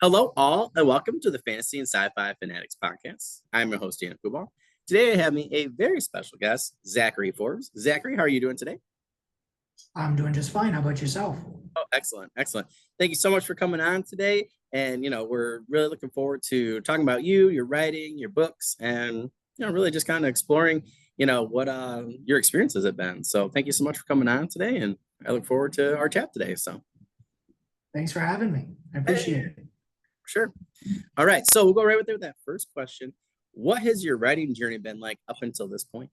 Hello, all, and welcome to the Fantasy and Sci-Fi Fanatics podcast. I'm your host, Coolbaugh. Today, I have me a very special guest, Zachary Forbes. Zachary, how are you doing today? I'm doing just fine. How about yourself? Oh, excellent, excellent. Thank you so much for coming on today. And we're really looking forward to talking about you, your writing, your books, and really just kind of exploring, what your experiences have been. So, thank you so much for coming on today, and I look forward to our chat today. So, Thanks for having me. I hey, appreciate it. sure. All right, so we'll go right with there with that first question. What has your writing journey been like up until this point?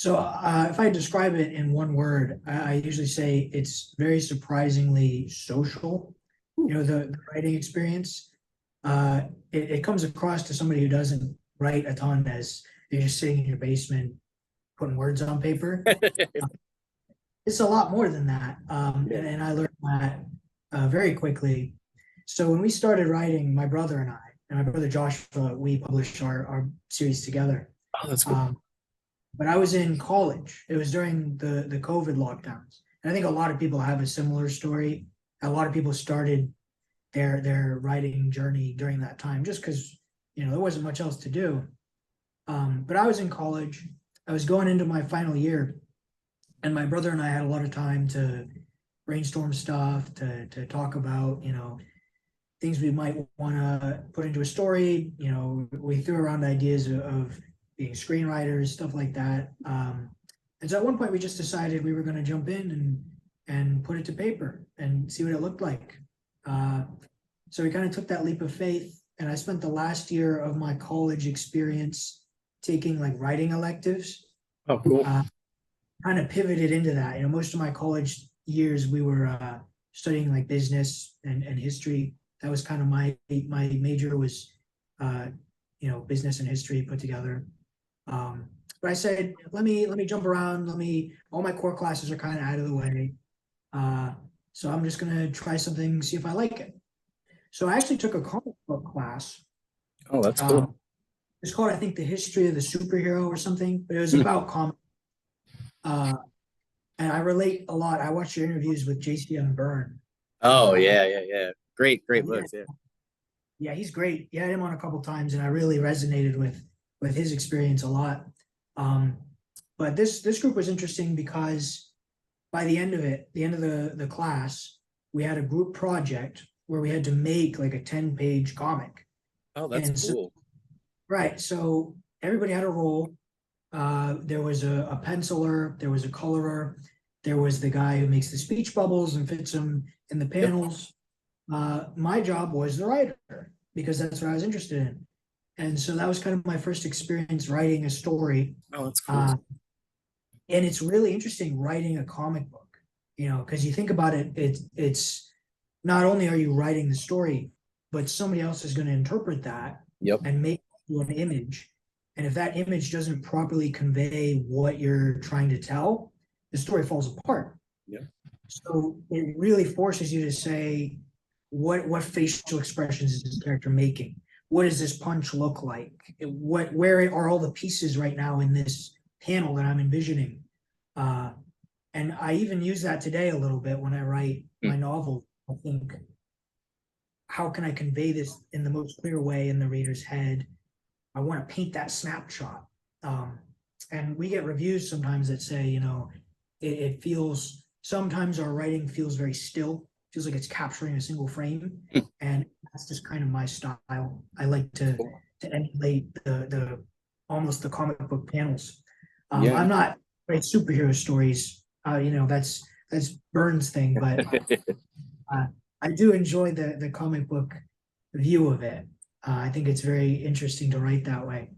If I describe it in one word, I usually say it's very surprisingly social. Ooh. The writing experience, uh, it comes across to somebody who doesn't write a ton as you're just sitting in your basement putting words on paper. Uh, It's a lot more than that. Yeah. And I learned that very quickly. So when we started writing, my brother and I, and my brother Joshua, we published our series together. Oh, that's cool. Um, but I was in college. It was during the COVID lockdowns. And I think a lot of people have a similar story. A lot of people started their writing journey during that time just because there wasn't much else to do. But I was in college. I was going into my final year, and my brother and I had a lot of time to brainstorm stuff, to talk about, things we might want to put into a story. We threw around ideas of being screenwriters, stuff like that. And so at one point, we just decided we were going to jump in and put it to paper and see what it looked like. Uh, so we kind of took that leap of faith, and I spent the last year of my college experience taking like writing electives. Oh, cool. Uh, Kind of pivoted into that. Most of my college years we were studying like business and history. That was kind of my major was business and history put together. But I said, let me jump around. All my core classes are kind of out of the way. Uh, so I'm just gonna try something, see if I like it. So I actually took a comic book class. Oh, that's Um, cool. it's called, I think, the history of the superhero or something, but it was about comic. Uh, and I relate a lot. I watched your interviews with JCM Byrne. Oh, Uh, yeah, yeah, yeah. Great, great yeah, books. Yeah. yeah, he's great. Yeah, I had him on a couple times, and I really resonated with his experience a lot. Um, but this group was interesting because by the end of it, the end of the class, we had a group project where we had to make like a 10-page comic. Oh, that's And so, cool. right, so everybody had a role. There was a penciler, there was a colorer, there was the guy who makes the speech bubbles and fits them in the Yep. panels. My job was the writer because that's what I was interested in. And so that was kind of my first experience writing a story. Oh, that's cool. Uh, and it's really interesting writing a comic book, because you think about it, it's not only are you writing the story, but somebody else is going to interpret that Yep. and make an image. And if that image doesn't properly convey what you're trying to tell, the story falls apart. Yep. So it really forces you to say, what facial expressions is this character making? What does this punch look like? Where are all the pieces right now in this panel that I'm envisioning? Uh, and I even use that today a little bit when I write Hmm. my novel. I think, how can I convey this in the most clear way in the reader's head? I want to paint that snapshot. Um, and we get reviews sometimes that say, it feels, sometimes our writing feels very still, feels like it's capturing a single frame. Hmm. And that's just kind of my style. I like to emulate the almost the comic book panels. Yeah. I'm not write superhero stories. That's Burns' thing, but uh, I do enjoy the comic book view of it. I think it's very interesting to write that way.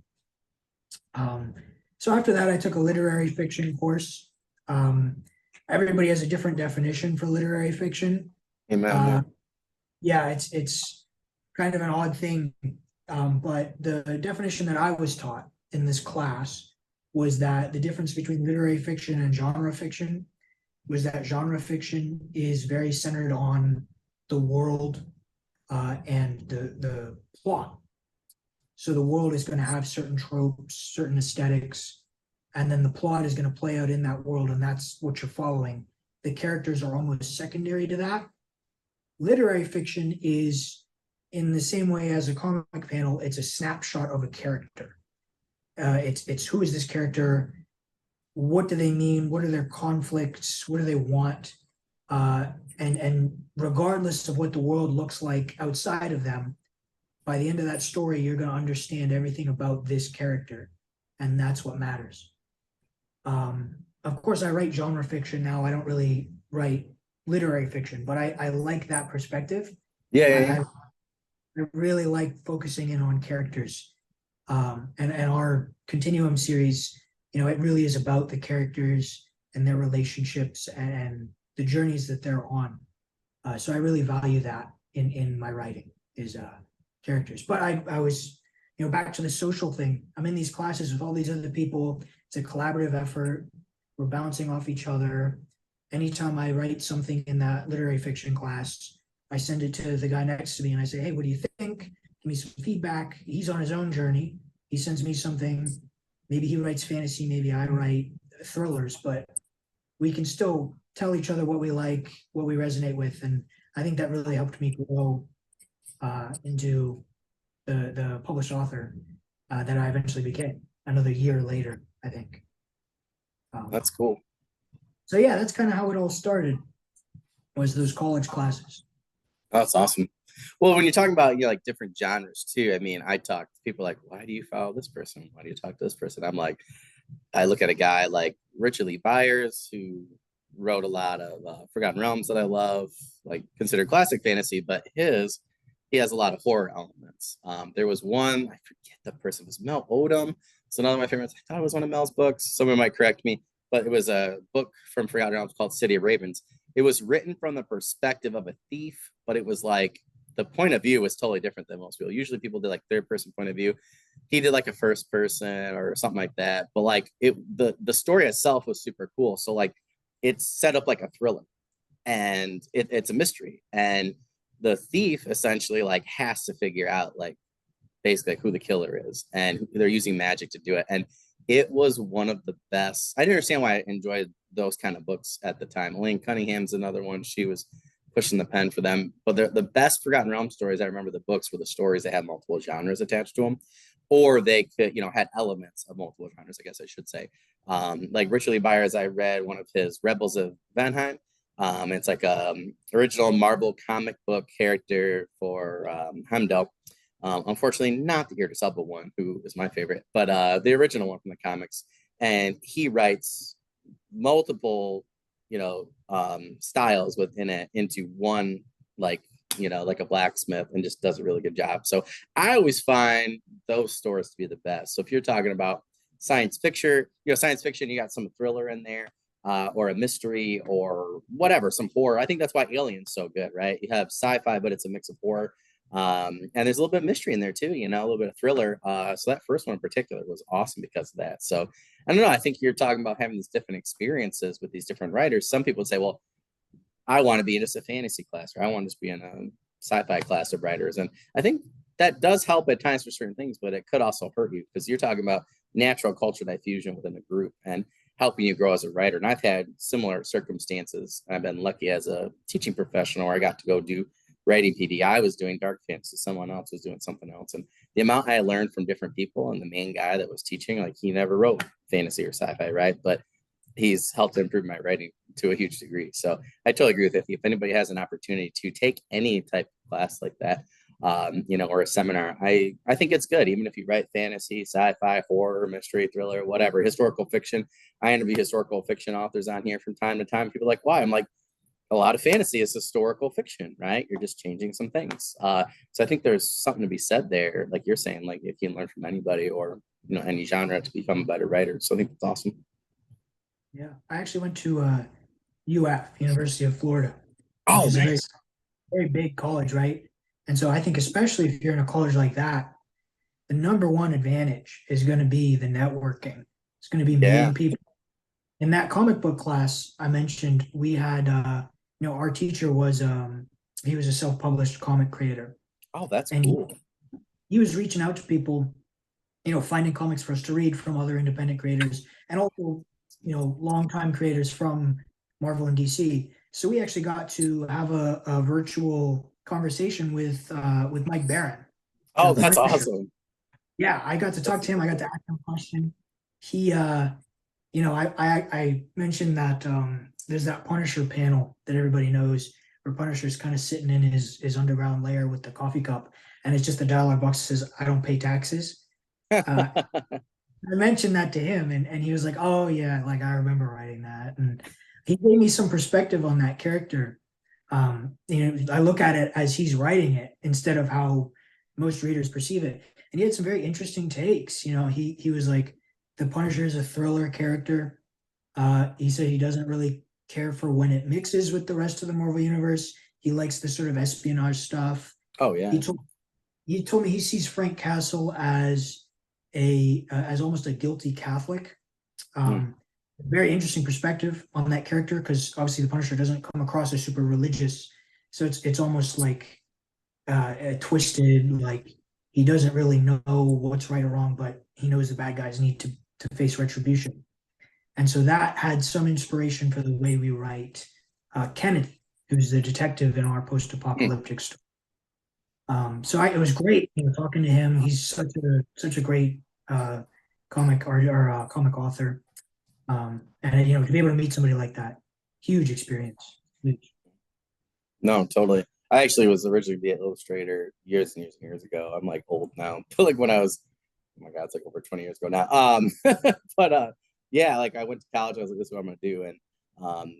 Um, so after that, I took a literary fiction course. Um, Everybody has a different definition for literary fiction. Amen. Yeah. Uh, yeah, it's kind of an odd thing, but the definition that I was taught in this class was that the difference between literary fiction and genre fiction was that genre fiction is very centered on the world and the plot. So the world is going to have certain tropes, certain aesthetics, and then the plot is going to play out in that world, and that's what you're following. The characters are almost secondary to that. Literary fiction is, in the same way as a comic panel, it's a snapshot of a character. It's who is this character? What do they mean? What are their conflicts? What do they want? And regardless of what the world looks like outside of them, by the end of that story, you're going to understand everything about this character, and that's what matters. Of course, I write genre fiction now. I don't really write literary fiction, but I like that perspective. Yeah, yeah, I, yeah. I, I really like focusing in on characters. And our Continuum series, it really is about the characters and their relationships and the journeys that they're on. So I really value that in my writing is characters. But I was, back to the social thing. I'm in these classes with all these other people. It's a collaborative effort. We're bouncing off each other. Anytime I write something in that literary fiction class, I send it to the guy next to me and I say, hey, what do you think? Give me some feedback. He's on his own journey. He sends me something. Maybe he writes fantasy, maybe I write thrillers, but we can still tell each other what we like, what we resonate with. And I think that really helped me grow into the published author that I eventually became another year later, I think. That's cool. So yeah, that's kind of how it all started, was those college classes. That's awesome. Well, when you're talking about like different genres too, I mean, I talk to people like, why do you follow this person? Why do you talk to this person? I'm like, I look at a guy like Richard Lee Byers, who wrote a lot of Forgotten Realms that I love, like considered classic fantasy, but he has a lot of horror elements. There was one, I forget the person, it was Mel Odom. It's another of my favorites. I thought it was one of Mel's books. Someone might correct me, but it was a book from Forgotten Realms called City of Ravens. It was written from the perspective of a thief, but it was like the point of view was totally different than most people. Usually people did like third person point of view. He did like a first person or something like that. But like the story itself was super cool. So like it's set up like a thriller and it's a mystery. And the thief essentially like has to figure out like basically like who the killer is, and they're using magic to do it. And it was one of the best. I didn't understand why I enjoyed those kind of books at the time. Elaine Cunningham's another one. She was pushing the pen for them. But the best Forgotten Realm stories, I remember the books were the stories that had multiple genres attached to them, or they could, had elements of multiple genres, I guess I should say. Like Richard Lee Byers, I read one of his Rebels of Vanheim. It's like a original Marvel comic book character for Heimdall. Unfortunately, not the Idris Elba one, who is my favorite, but the original one from the comics. And he writes multiple, styles within it into one, like, like a blacksmith, and just does a really good job. So I always find those stories to be the best. So if you're talking about science fiction, you got some thriller in there. Or a mystery or whatever, some horror. I think that's why Alien's so good, right? You have sci-fi, but it's a mix of horror. And there's a little bit of mystery in there too, a little bit of thriller. So that first one in particular was awesome because of that. So I don't know. I think you're talking about having these different experiences with these different writers. Some people would say, well, I want to be in just a fantasy class, or I want to just be in a sci-fi class of writers. And I think that does help at times for certain things, but it could also hurt you because you're talking about natural culture diffusion within a group and helping you grow as a writer. And I've had similar circumstances. I've been lucky as a teaching professional where I got to go do writing PD. I was doing dark fantasy, someone else was doing something else. And the amount I learned from different people, and the main guy that was teaching, like he never wrote fantasy or sci-fi, right? But he's helped improve my writing to a huge degree. So I totally agree with it. If anybody has an opportunity to take any type of class like that, or a seminar, I think it's good. Even if you write fantasy, sci-fi, horror, mystery, thriller, whatever, historical fiction. I interview historical fiction authors on here from time to time. People are like, why? I'm like, a lot of fantasy is historical fiction, right? You're just changing some things. So I think there's something to be said there. Like you're saying, like if you can learn from anybody or, any genre to become a better writer. So I think that's awesome. Yeah, I actually went to UF, University of Florida, which Oh, is a very, nice. very big college, right? And so I think especially if you're in a college like that, the number one advantage is going to be the networking. It's going to be Yeah. meeting people. In that comic book class I mentioned, we had our teacher was he was a self-published comic creator, Oh, that's and cool. he was reaching out to people, finding comics for us to read from other independent creators and also, longtime creators from Marvel and DC. So we actually got to have a virtual conversation with Mike Barron, Oh, the that's Punisher. awesome. Yeah, I got to That's talk to him. super I got to cool. ask him a question. He, I mentioned that there's that Punisher panel that everybody knows, where Punisher's kind of sitting in his underground lair with the coffee cup, and it's just a dollar box that says, "I don't pay taxes." Uh, I mentioned that to him, and he was like, "Oh yeah, like I remember writing that," and he gave me some perspective on that character. I look at it as he's writing it instead of how most readers perceive it, and he had some very interesting takes. He was like, the Punisher is a thriller character. He said he doesn't really care for when it mixes with the rest of the Marvel universe. He likes the sort of espionage stuff. Oh He yeah. told he told me he sees Frank Castle as a as almost a guilty Catholic. Mm. Um, Very interesting perspective on that character, because obviously the Punisher doesn't come across as super religious, so it's almost like twisted. Like he doesn't really know what's right or wrong, but he knows the bad guys need to face retribution, and so that had some inspiration for the way we write Kennedy, who's the detective in our Mm. post-apocalyptic story. It was great, talking to him. He's such a great uh, comic art or comic author, and to be able to meet somebody like that, huge experience. Huge. No, totally. I actually was originally the illustrator years and years and years ago. I'm like old now, but like when I was, oh my God, it's like over 20 years ago now. But yeah, like I went to college. I was like, this is what I'm gonna do. And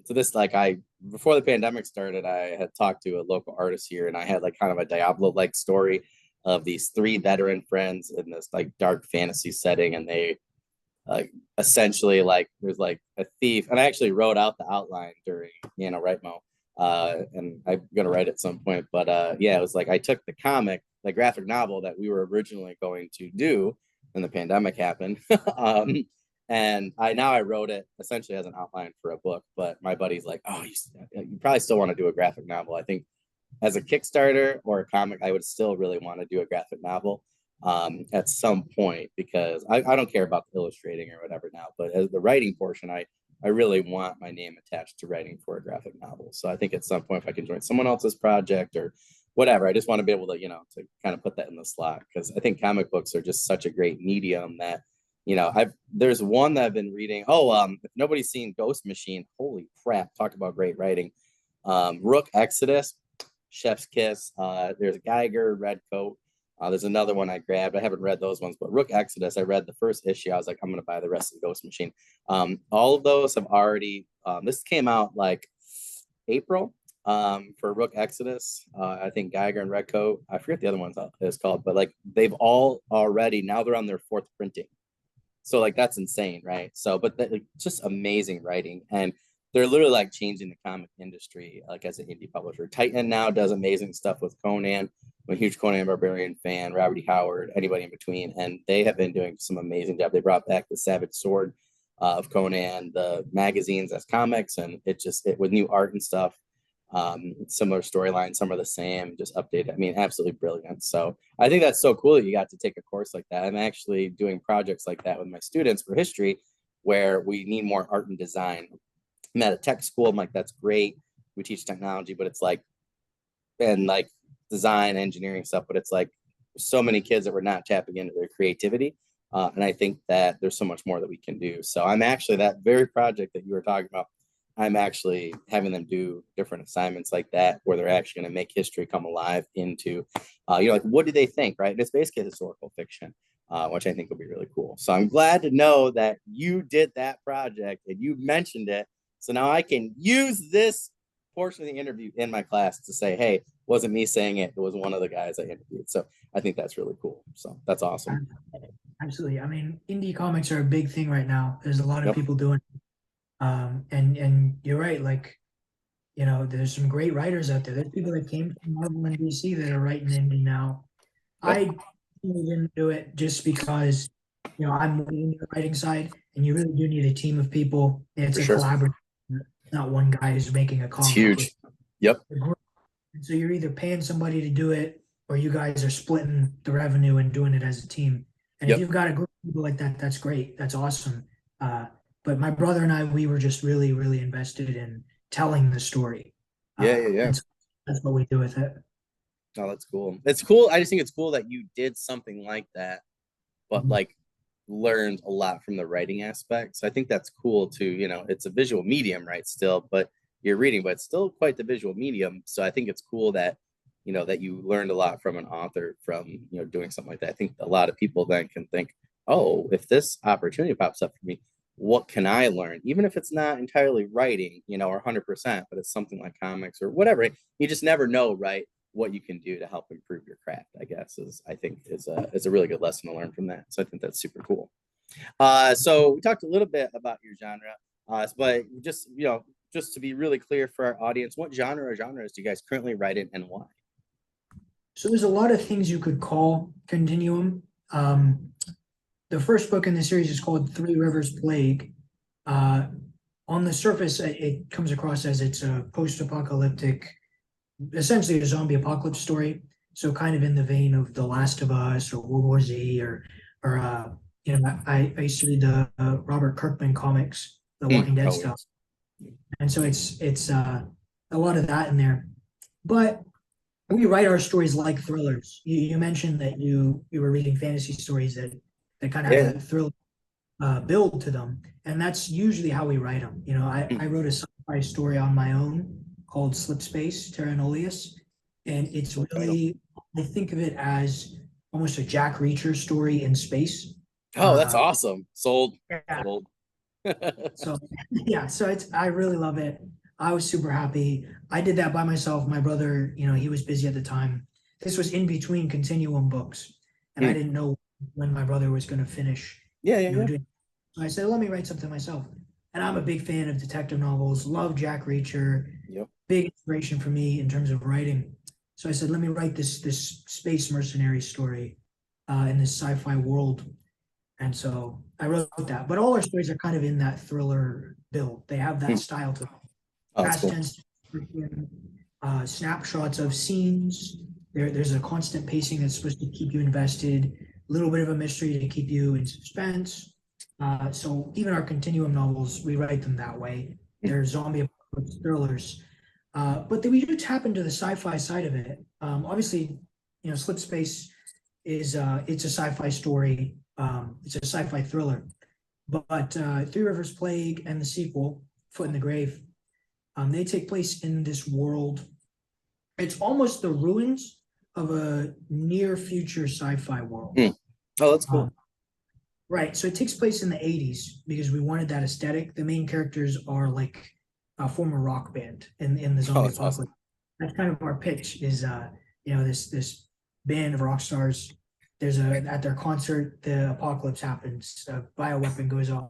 so this, like, I before the pandemic started, I had talked to a local artist here, and I had like kind of a Diablo-like story of these three veteran friends in this like dark fantasy setting, and they like essentially like there's like a thief, and I actually wrote out the outline during right mo, and I'm gonna write at some point, but yeah, it was like I took the comic, the graphic novel that we were originally going to do, and the pandemic happened. And I wrote it essentially as an outline for a book, but my buddy's like, oh, you probably still want to do a graphic novel. I think as a Kickstarter or a comic, I would still really want to do a graphic novel at some point, because I don't care about the illustrating or whatever now, but as the writing portion, I really want my name attached to writing for a graphic novel. So I think at some point, if I can join someone else's project or whatever, I just want to be able to, to kind of put that in the slot, because I think comic books are just such a great medium that, there's one that I've been reading. Oh, if nobody's seen Ghost Machine, holy crap, talk about great writing. Rook Exodus, Chef's Kiss. There's Geiger, Red Coat. There's another one I grabbed. I haven't read those ones, but Rook Exodus, I read the first issue. I was like, I'm going to buy the rest of Ghost Machine. All of those have already, this came out like April for Rook Exodus. I think Geiger and Red Coat. I forget the other ones is called, but like they've all already, now they're on their fourth printing. So like that's insane, right? So, but like, just amazing writing, and they're literally like changing the comic industry, like as an indie publisher. Titan now does amazing stuff with Conan. I'm a huge Conan Barbarian fan. Robert E. Howard, anybody in between, and they have been doing some amazing job. They brought back the Savage Sword of Conan, the magazines as comics, and it with new art and stuff. Similar storyline, some are the same, just updated. I mean, absolutely brilliant. So I think that's so cool that you got to take a course like that. I'm actually doing projects like that with my students for history, where we need more art and design. I'm at a tech school. I'm like, that's great. We teach technology, but it's like, and like design, engineering stuff, but it's like so many kids that we're not tapping into their creativity. And I think that there's so much more that we can do. So I'm actually, that very project that you were talking about, I'm actually having them do different assignments like that, where they're actually going to make history come alive into, like, what do they think, right? And it's basically historical fiction, which I think will be really cool. So I'm glad to know that you did that project and you mentioned it. So now I can use this portion of the interview in my class to say, hey, wasn't me saying it, it was one of the guys I interviewed. So I think that's really cool. So that's awesome. Absolutely. I mean, indie comics are a big thing right now. There's a lot of Yep, people doing it. And you're right. Like, there's some great writers out there. There's people that came from Marvel and DC that are writing indie now. yep, I didn't do it just because, I'm more in the writing side, and you really do need a team of people. It's for a sure. collaborative, not one guy who's making a It's comic with huge. Yep, a group. And so you're either paying somebody to do it, or you guys are splitting the revenue and doing it as a team. And if yep. you've got a group of people like that, that's great. That's awesome. But my brother and I, we were just really, really invested in telling the story. Yeah, yeah, yeah. And so that's what we do with it. Oh, that's cool. It's cool. I just think it's cool that you did something like that, but Mhm. like learned a lot from the writing aspect. So I think that's cool too. You know, it's a visual medium, right? Still, but you're reading, but it's still quite the visual medium. So I think it's cool that, you know, that you learned a lot from an author from, you know, doing something like that. I think a lot of people then can think, oh, if this opportunity pops up for me, what can I learn? Even if it's not entirely writing, you know, or 100%, but it's something like comics or whatever. You just never know, right? What you can do to help improve your craft, I guess, is I think is a really good lesson to learn from that. So I think that's super cool. So we talked a little bit about your genre, but just just to be really clear for our audience, what genre or genres do you guys currently write in and why? So there's a lot of things you could call continuum. The first book in the series is called Three Rivers Plague. Uh, on the surface, it comes across as it's a post-apocalyptic, essentially a zombie apocalypse story. So kind of in the vein of The Last of Us or World War Z or I used to read the Robert Kirkman comics, the Walking Dead Oh stuff, yes. and so it's a lot of that in there. But we write our stories like thrillers. You mentioned that you were reading fantasy stories that kind of have Yeah. that thrill build to them, and that's usually how we write them. You know, I wrote a sci-fi story on my own called Slip Space Terra Nullius, and it's Cool title. really, I think of it as almost a Jack Reacher story in space. Oh, that's Uh, awesome. Sold. yeah, Sold. so yeah, so it's I really love it. I was super happy. I did that by myself. My brother, he was busy at the time. This was in between continuum books, and I Hmm. didn't know when my brother was going to finish, Yeah, yeah, yeah. doing. So I said, let me write something myself. And I'm a big fan of detective novels. Love Jack Reacher. Yep. Big inspiration for me in terms of writing. So I said, let me write this space mercenary story in this sci-fi world. And so I wrote that. But all our stories are kind of in that thriller build. They have that Hmm. style to them. Oh, that's Past cool. tense, snapshots of scenes. There's a constant pacing that's supposed to keep you invested. A little bit of a mystery to keep you in suspense. So even our continuum novels, we write them that way. Hmm. They're zombie apocalypse thrillers, but then we do tap into the sci-fi side of it. Obviously, Slip Space is it's a sci-fi story. It's a sci-fi thriller, but Three Rivers Plague and the sequel, Foot in the Grave, they take place in this world. It's almost the ruins of a near future sci-fi world. Hmm. Oh, that's Um, cool. right. So it takes place in the 80s because we wanted that aesthetic. The main characters are like a former rock band in the Oh, zombie that's awesome. apocalypse. That's kind of our pitch is this band of rock stars. There's a at their concert, the apocalypse happens, a bioweapon goes off.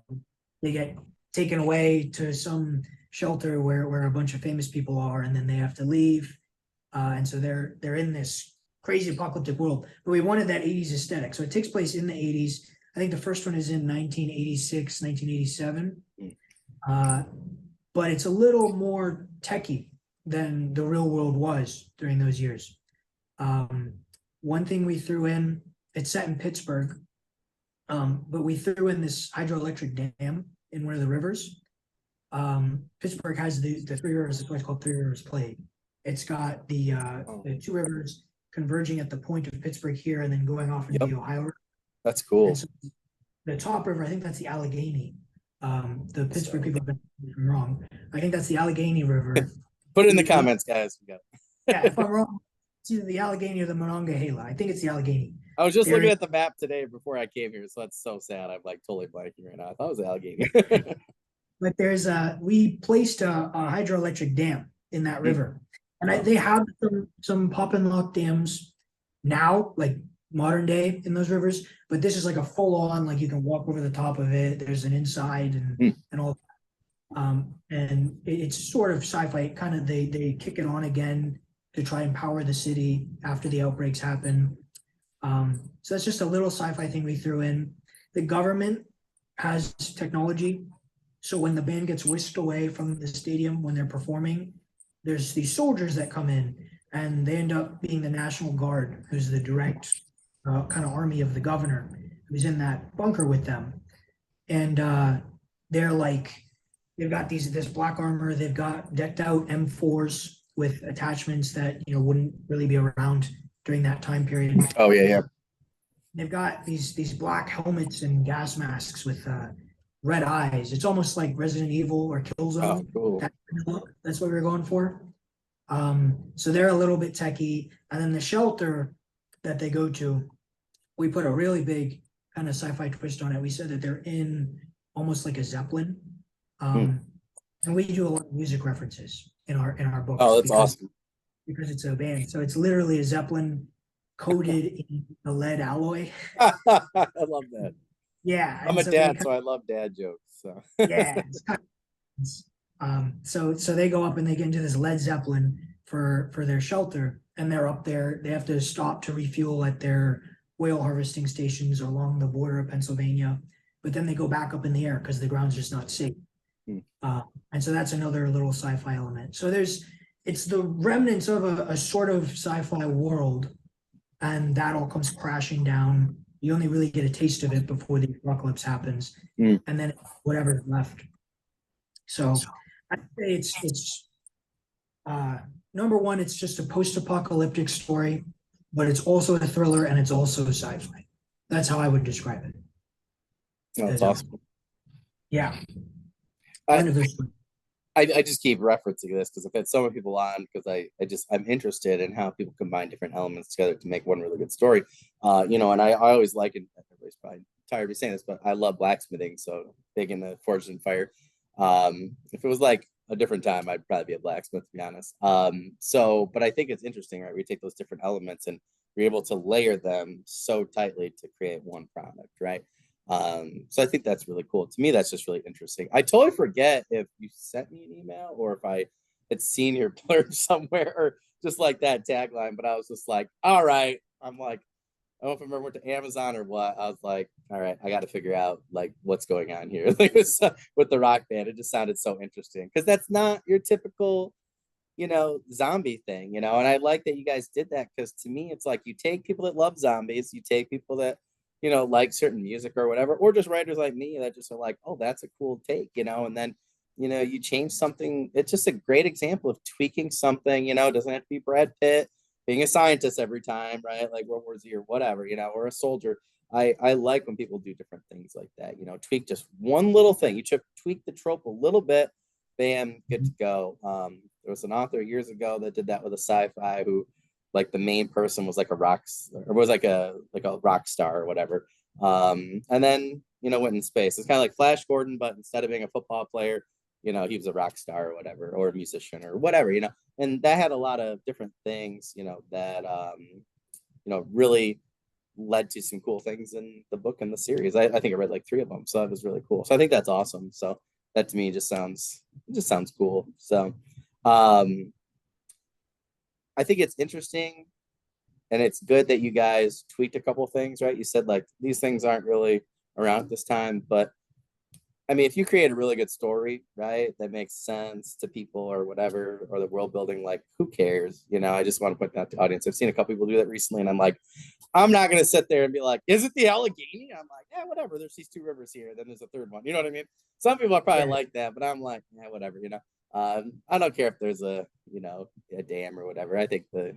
They get taken away to some shelter where a bunch of famous people are, and then they have to leave. And so they're in this crazy apocalyptic world. But we wanted that 80s aesthetic. So it takes place in the 80s. I think the first one is in 1986, 1987. Hmm. Uh, but it's a little more techy than the real world was during those years. Um, One thing we threw in, it's set in Pittsburgh, but we threw in this hydroelectric dam in one of the rivers. Pittsburgh has the three rivers. It's what's called Three Rivers Plague. It's got Oh, the two rivers converging at the point of Pittsburgh here, and then going off into yep. the Ohio River. That's And cool. so the top river, I think that's the Allegheny. The Pittsburgh So people have been wrong. I think that's the Allegheny River. put it in the The comments, guys. We got Yeah, if it. I'm wrong, it's either the Allegheny or the Monongahela. I think it's the Allegheny. I was just There looking is, at the map today before I came here, so that's so sad. I'm like totally blanking right now. I thought it was Allegheny. but we placed a hydroelectric dam in that Hmm. river, and Oh, they that's have awesome. some pop and lock dams now, like modern day in those rivers. But this is like a full on, like you can walk over the top of it. There's an inside Hmm. and all. And it's sort of sci-fi. Kind of they kick it on again to try and power the city after the outbreaks happen. So that's just a little sci-fi thing we threw in. The government has technology. So when the band gets whisked away from the stadium when they're performing, there's these soldiers that come in and they end up being the National Guard, who's the direct kind of army of the governor, who's in that bunker with them. And they're like they've got this black armor. They've got decked out M4s with attachments that wouldn't really be around during that time period. Oh yeah, yeah. They've got these black helmets and gas masks with red eyes. It's almost like Resident Evil or Oh, Killzone. cool. That's what we were going for. So they're a little bit techy, and then the shelter that they go to, we put a really big kind of sci-fi twist on it. We said that they're in almost like a zeppelin, Hmm. um, and we do a lot of music references in our Oh, books that's awesome. because it's a band. So it's literally a zeppelin coated in a lead alloy. I love that. Yeah, I'm and a so we dad, so I love dad jokes. So yeah, it's kind of, so they go up and they get into this lead zeppelin for their shelter, and they're up there. They have to stop to refuel at their whale harvesting stations along the border of Pennsylvania, but then they go back up in the air because the ground's just not safe. hmm. Uh, and so that's another little sci-fi element. So it's the remnants of a sort of sci-fi world, and that all comes crashing down. You only really get a taste of it before the apocalypse happens, Hmm. and then whatever's left. So I'd say it's uh, number one, it's just a post-apocalyptic story, but it's also a thriller and it's also sci-fi. That's how I would describe it. Oh, that's That, awesome. yeah, I, end of the story. I just keep referencing this because I've had so many people on because I'm interested in how people combine different elements together to make one really good story. And I always like it. Everybody's probably tired of me saying this, but I love blacksmithing, so big in the forged and fire. If it was like a different time, I'd probably be a blacksmith, to be honest. But I think it's interesting, right? We take those different elements and we're able to layer them so tightly to create one product, right? So I think that's really cool. To me, that's just really interesting. I totally forget if you sent me an email or if I had seen your blurb somewhere or just like that tagline, but I was just like, all right. I'm like, I don't know if I remember went to Amazon or what. I was like, all right, I got to figure out like what's going on here. Like with the rock band, it just sounded so interesting because that's not your typical, zombie thing, and I like that you guys did that because to me, it's like you take people that love zombies, you take people that, like certain music or whatever, or just writers like me that just are like, oh, that's a cool take, and then, you change something. It's just a great example of tweaking something, it doesn't have to be Brad Pitt being a scientist every time, right? Like World War Z or whatever, or a soldier. I like when people do different things like that, tweak just one little thing. You tweak the trope a little bit, bam, good to go. There was an author years ago that did that with a sci-fi who, like, the main person was like a or was like a rock star or whatever. And then went in space. It's kind of like Flash Gordon, but instead of being a football player, he was a rock star or whatever, or a musician or whatever, And that had a lot of different things, that really led to some cool things in the book and the series. I think I read like 3 of them, so that was really cool. So I think that's awesome. So that to me just sounds cool. So um, I think it's interesting and it's good that you guys tweaked a couple things, right? You said like these things aren't really around at this time, but I mean, if you create a really good story, right, that makes sense to people or whatever, or the world building, like who cares? I just want to point that to the audience. I've seen a couple people do that recently, and I'm like, I'm not gonna sit there and be like, is it the Allegheny? I'm like, yeah, whatever. There's these 2 rivers here, then there's a third one. You know what I mean? Some people are probably Yeah, like that, but I'm like, yeah, whatever. I don't care if there's a dam or whatever. I think the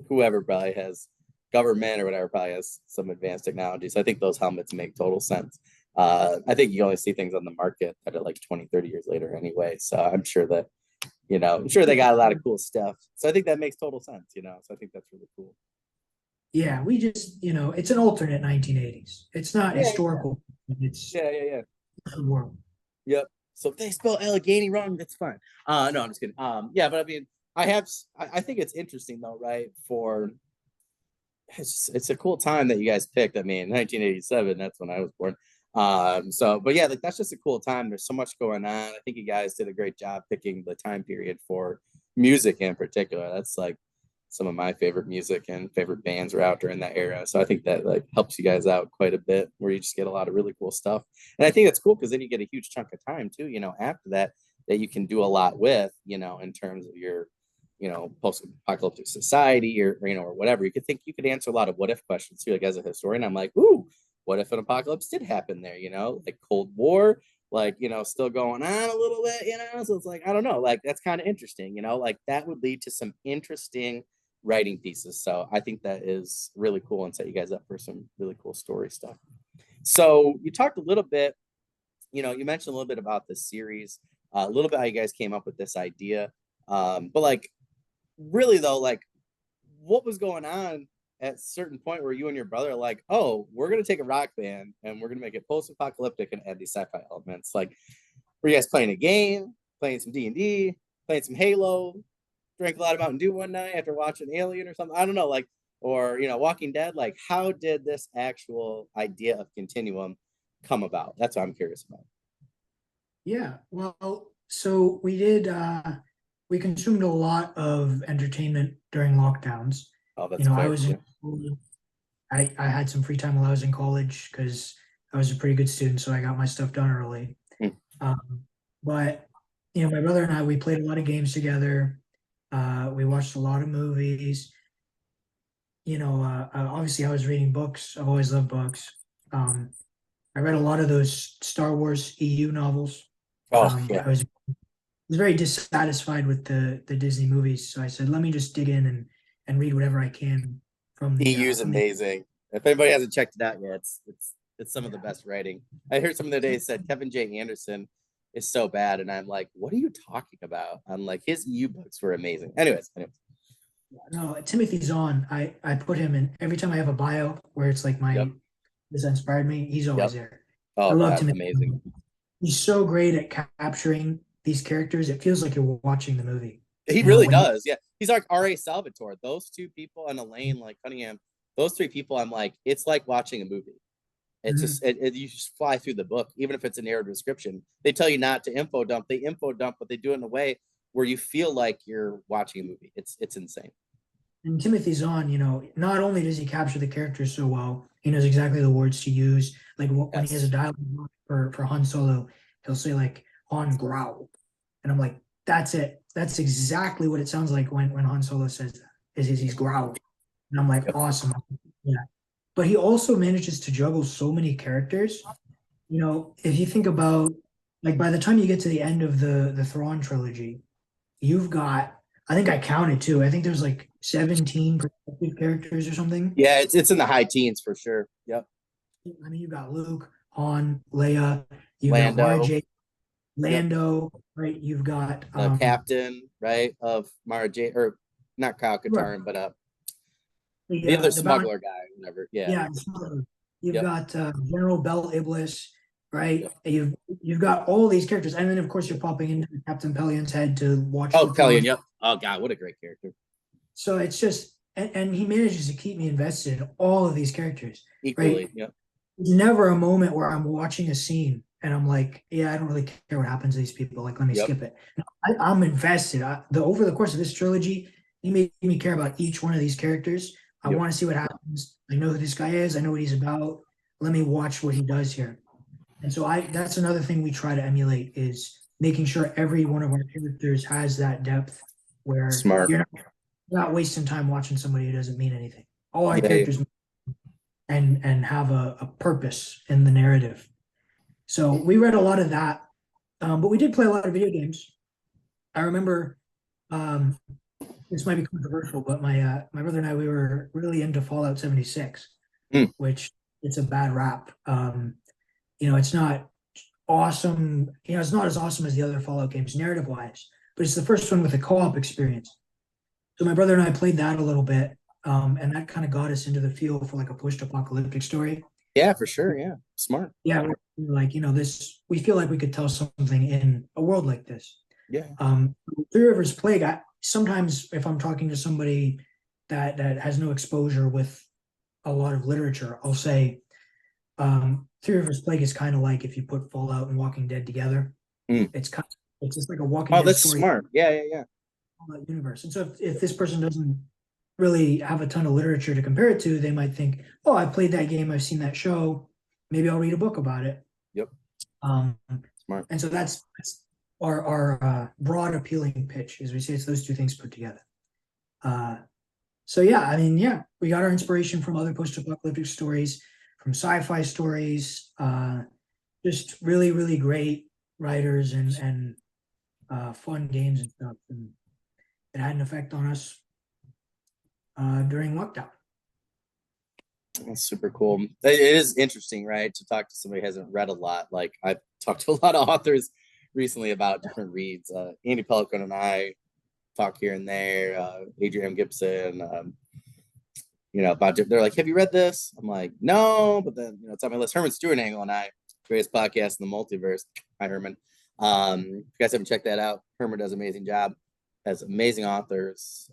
whoever probably has government or whatever probably has some advanced technology. So I think those helmets make total sense. I think you only see things on the market that are like 20, 30 years later anyway. So I'm sure that, I'm sure they got a lot of cool stuff. So I think that makes total sense, So I think that's really cool. yeah. We just it's an alternate 1980s. It's not Yeah, historical. It's yeah, yeah, yeah. the world. Yep. So if they spell Allegheny wrong, that's fine. No, I'm just kidding. Yeah, but I mean, I think it's interesting though, right? It's a cool time that you guys picked. I mean, 1987, that's when I was born. But yeah, like that's just a cool time. There's so much going on. I think you guys did a great job picking the time period for music in particular. That's like some of my favorite music and favorite bands were out during that era. So I think that like helps you guys out quite a bit where you just get a lot of really cool stuff. And I think that's cool because then you get a huge chunk of time too, after that you can do a lot with, in terms of your post-apocalyptic society or whatever. You could answer a lot of what if questions too. Like as a historian, I'm like, ooh, what if an apocalypse did happen there? Like Cold War, like, still going on a little bit, so it's like, I don't know, like that's kind of interesting, like that would lead to some interesting writing pieces. So I think that is really cool and set you guys up for some really cool story stuff. So you talked a little bit, you mentioned a little bit about the series, a little bit how you guys came up with this idea. But like, really though, like, what was going on at a certain point where you and your brother are like, oh, we're gonna take a rock band and we're gonna make it post-apocalyptic and add these sci-fi elements? Like, were you guys playing a game, playing some D&D, playing some Halo, drank a lot of Mountain Dew one night after watching Alien or something? I don't know, like, or Walking Dead. Like, how did this actual idea of Continuum come about? That's what I'm curious about. Yeah, well, so we consumed a lot of entertainment during lockdowns. Oh, You that's know, I fair. was Yeah. I had some free time while I was in college because I was a pretty good student, so I got my stuff done early. Hmm. Um, but my brother and I, we played a lot of games together. We watched a lot of movies. Obviously I was reading books. I've always loved books. Um, I read a lot of those Star Wars EU novels. Oh, yeah. I was very dissatisfied with the Disney movies, so I said, let me just dig in and read whatever I can from the EU's from the. amazing. If anybody hasn't checked it out yet, it's some of the best writing. I heard some of the day said Kevin J. Anderson is so bad, and I'm like, what are you talking about? I'm like, his EU books were amazing. Anyways. No, Timothy Zahn. I put him in every time I have a bio where it's like Yep. this inspired me. He's always Yep. there. I Oh love God, Timothy amazing. Zahn. He's so great at capturing these characters. It feels like you're watching the movie. He You know, really when you does. Yeah. He's like R.A. Salvatore. Those two people and Elaine, like Cunningham, those three people, I'm like, it's like watching a movie. It's Mhm. just you just fly through the book, even if it's a narrative description. They tell you not to info dump. They info dump, but they do it in a way where you feel like you're watching a movie. It's insane. And Timothy Zahn, not only does he capture the characters so well, he knows exactly the words to use. Like when he has a Yes. dialogue for Han Solo, he'll say like Han growl, and I'm like, that's it. That's exactly what it sounds like when Han Solo says that. Is he's growling, and I'm like, Yep. awesome. Yeah. But he also manages to juggle so many characters. If you think about like by the time you get to the end of the Thrawn trilogy, you've got, I think I counted too. I think there's like 17 perspective characters or something. Yeah, it's in the high teens for sure. Yep. I mean, you've got Luke, Han, Leia, you've got Mara Lando. Jade, Yep. Lando, right? You've got The captain, right, of Mara J, or not Kyle right, Katarn, but the the other the bounty, smuggler guy, whatever. Yeah. yeah, you've Yep. got General Bell Iblis, right? Yep. You've got all these characters, and then of course you're popping into Captain Pellion's head to watch Oh, the Kellyan. throne. Yep. Oh God, what a great character. So it's just, and he manages to keep me invested in all of these characters, right? Equally. Yep. There's never a moment where I'm watching a scene and I'm like, yeah, I don't really care what happens to these people. Like, let me Yep. skip it. No, I'm invested. Over the course of this trilogy, he made me care about each one of these characters. I Yep. want to see what happens. I know who this guy is. I know what he's about. Let me watch what he does here. And so that's another thing we try to emulate is making sure every one of our characters has that depth where Smart. you're not wasting time watching somebody who doesn't mean anything. All our Yeah. characters and have a purpose in the narrative. So we read a lot of that, but we did play a lot of video games. I remember um, this might be controversial, but my brother and I, we were really into Fallout 76, Mm. which it's a bad rap. It's not awesome. It's not as awesome as the other Fallout games narrative wise, but it's the first one with a co-op experience. So my brother and I played that a little bit, and that kind of got us into the feel for like a post-apocalyptic story. Yeah, for sure. Yeah. Smart. Yeah, like this, we feel like we could tell something in a world like this. Yeah. Three Rivers Plague. Sometimes if I'm talking to somebody that has no exposure with a lot of literature, I'll say Three Rivers Plague is kind of like if you put Fallout and Walking Dead together. Mm. It's just like a Walking Oh, Dead that's story smart. Yeah. Yeah. Yeah. universe. And so if this person doesn't really have a ton of literature to compare it to, they might think, oh, I played that game, I've seen that show, maybe I'll read a book about it. Yep. Um, Smart. and so that's our broad appealing pitch, as we say, it's those two things put together. So yeah, I mean, yeah, we got our inspiration from other post-apocalyptic stories, from sci-fi stories. just really, really great writers and fun games and stuff. And it had an effect on us during lockdown. That's super cool. It is interesting, right, to talk to somebody who hasn't read a lot. Like I've talked to a lot of authors recently about different reads. Andy Pelican and I talk here and there. Adrian Gibson, about they're like, "Have you read this?" I'm like, "No," but then it's on my list. Herman Stewart Angle and I, greatest podcast in the multiverse. Hi, Herman. If you guys haven't checked that out, Herman does an amazing job. Has amazing authors.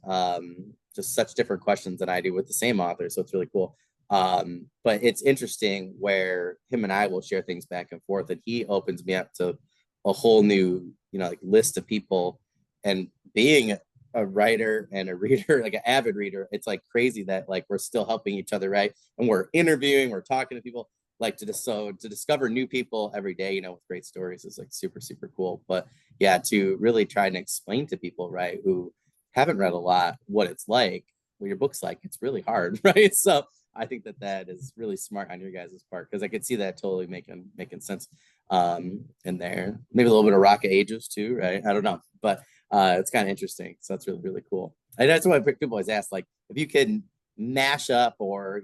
Just such different questions than I do with the same author, so it's really cool. But it's interesting where him and I will share things back and forth, and he opens me up to a whole new, like list of people. And being a writer and a reader, like an avid reader, it's like crazy that like we're still helping each other, right? And we're interviewing, we're talking to people, like to discover new people every day, with great stories is like super, super cool. But yeah, to really try and explain to people, right, who haven't read a lot, what it's like, what your book's like, it's really hard, right? So I think that is really smart on your guys' part, because I could see that totally making sense in there. Maybe a little bit of Rock of Ages too, right? I don't know, but it's kind of interesting. So that's really, really cool. And that's why people always ask, like, if you could mash up or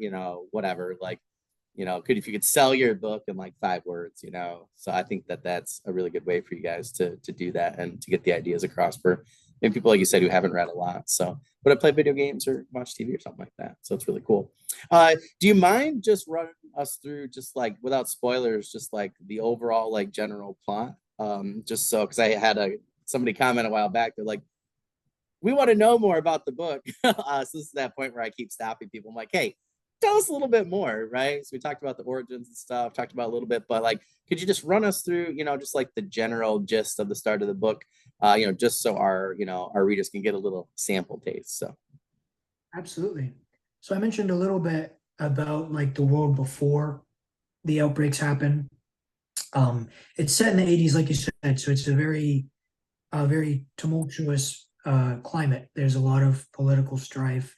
whatever, like, if you could sell your book in like 5 words, So I think that's a really good way for you guys to do that and to get the ideas across for maybe people, like you said, who haven't read a lot. So would I play video games or watch TV or something like that? So it's really cool. Do you mind just running us through, just like without spoilers, just like the overall like general plot? Just so, because I had somebody comment a while back, they're like, we want to know more about the book. So this is that point where I keep stopping people. I'm like, hey, tell us a little bit more, right? So we talked about the origins and stuff, talked about a little bit, but like, could you just run us through, just like the general gist of the start of the book, just so our readers can get a little sample taste. So Absolutely. So I mentioned a little bit about like the world before the outbreaks happen. It's set in the 80s, like you said, so it's a very tumultuous climate. There's a lot of political strife,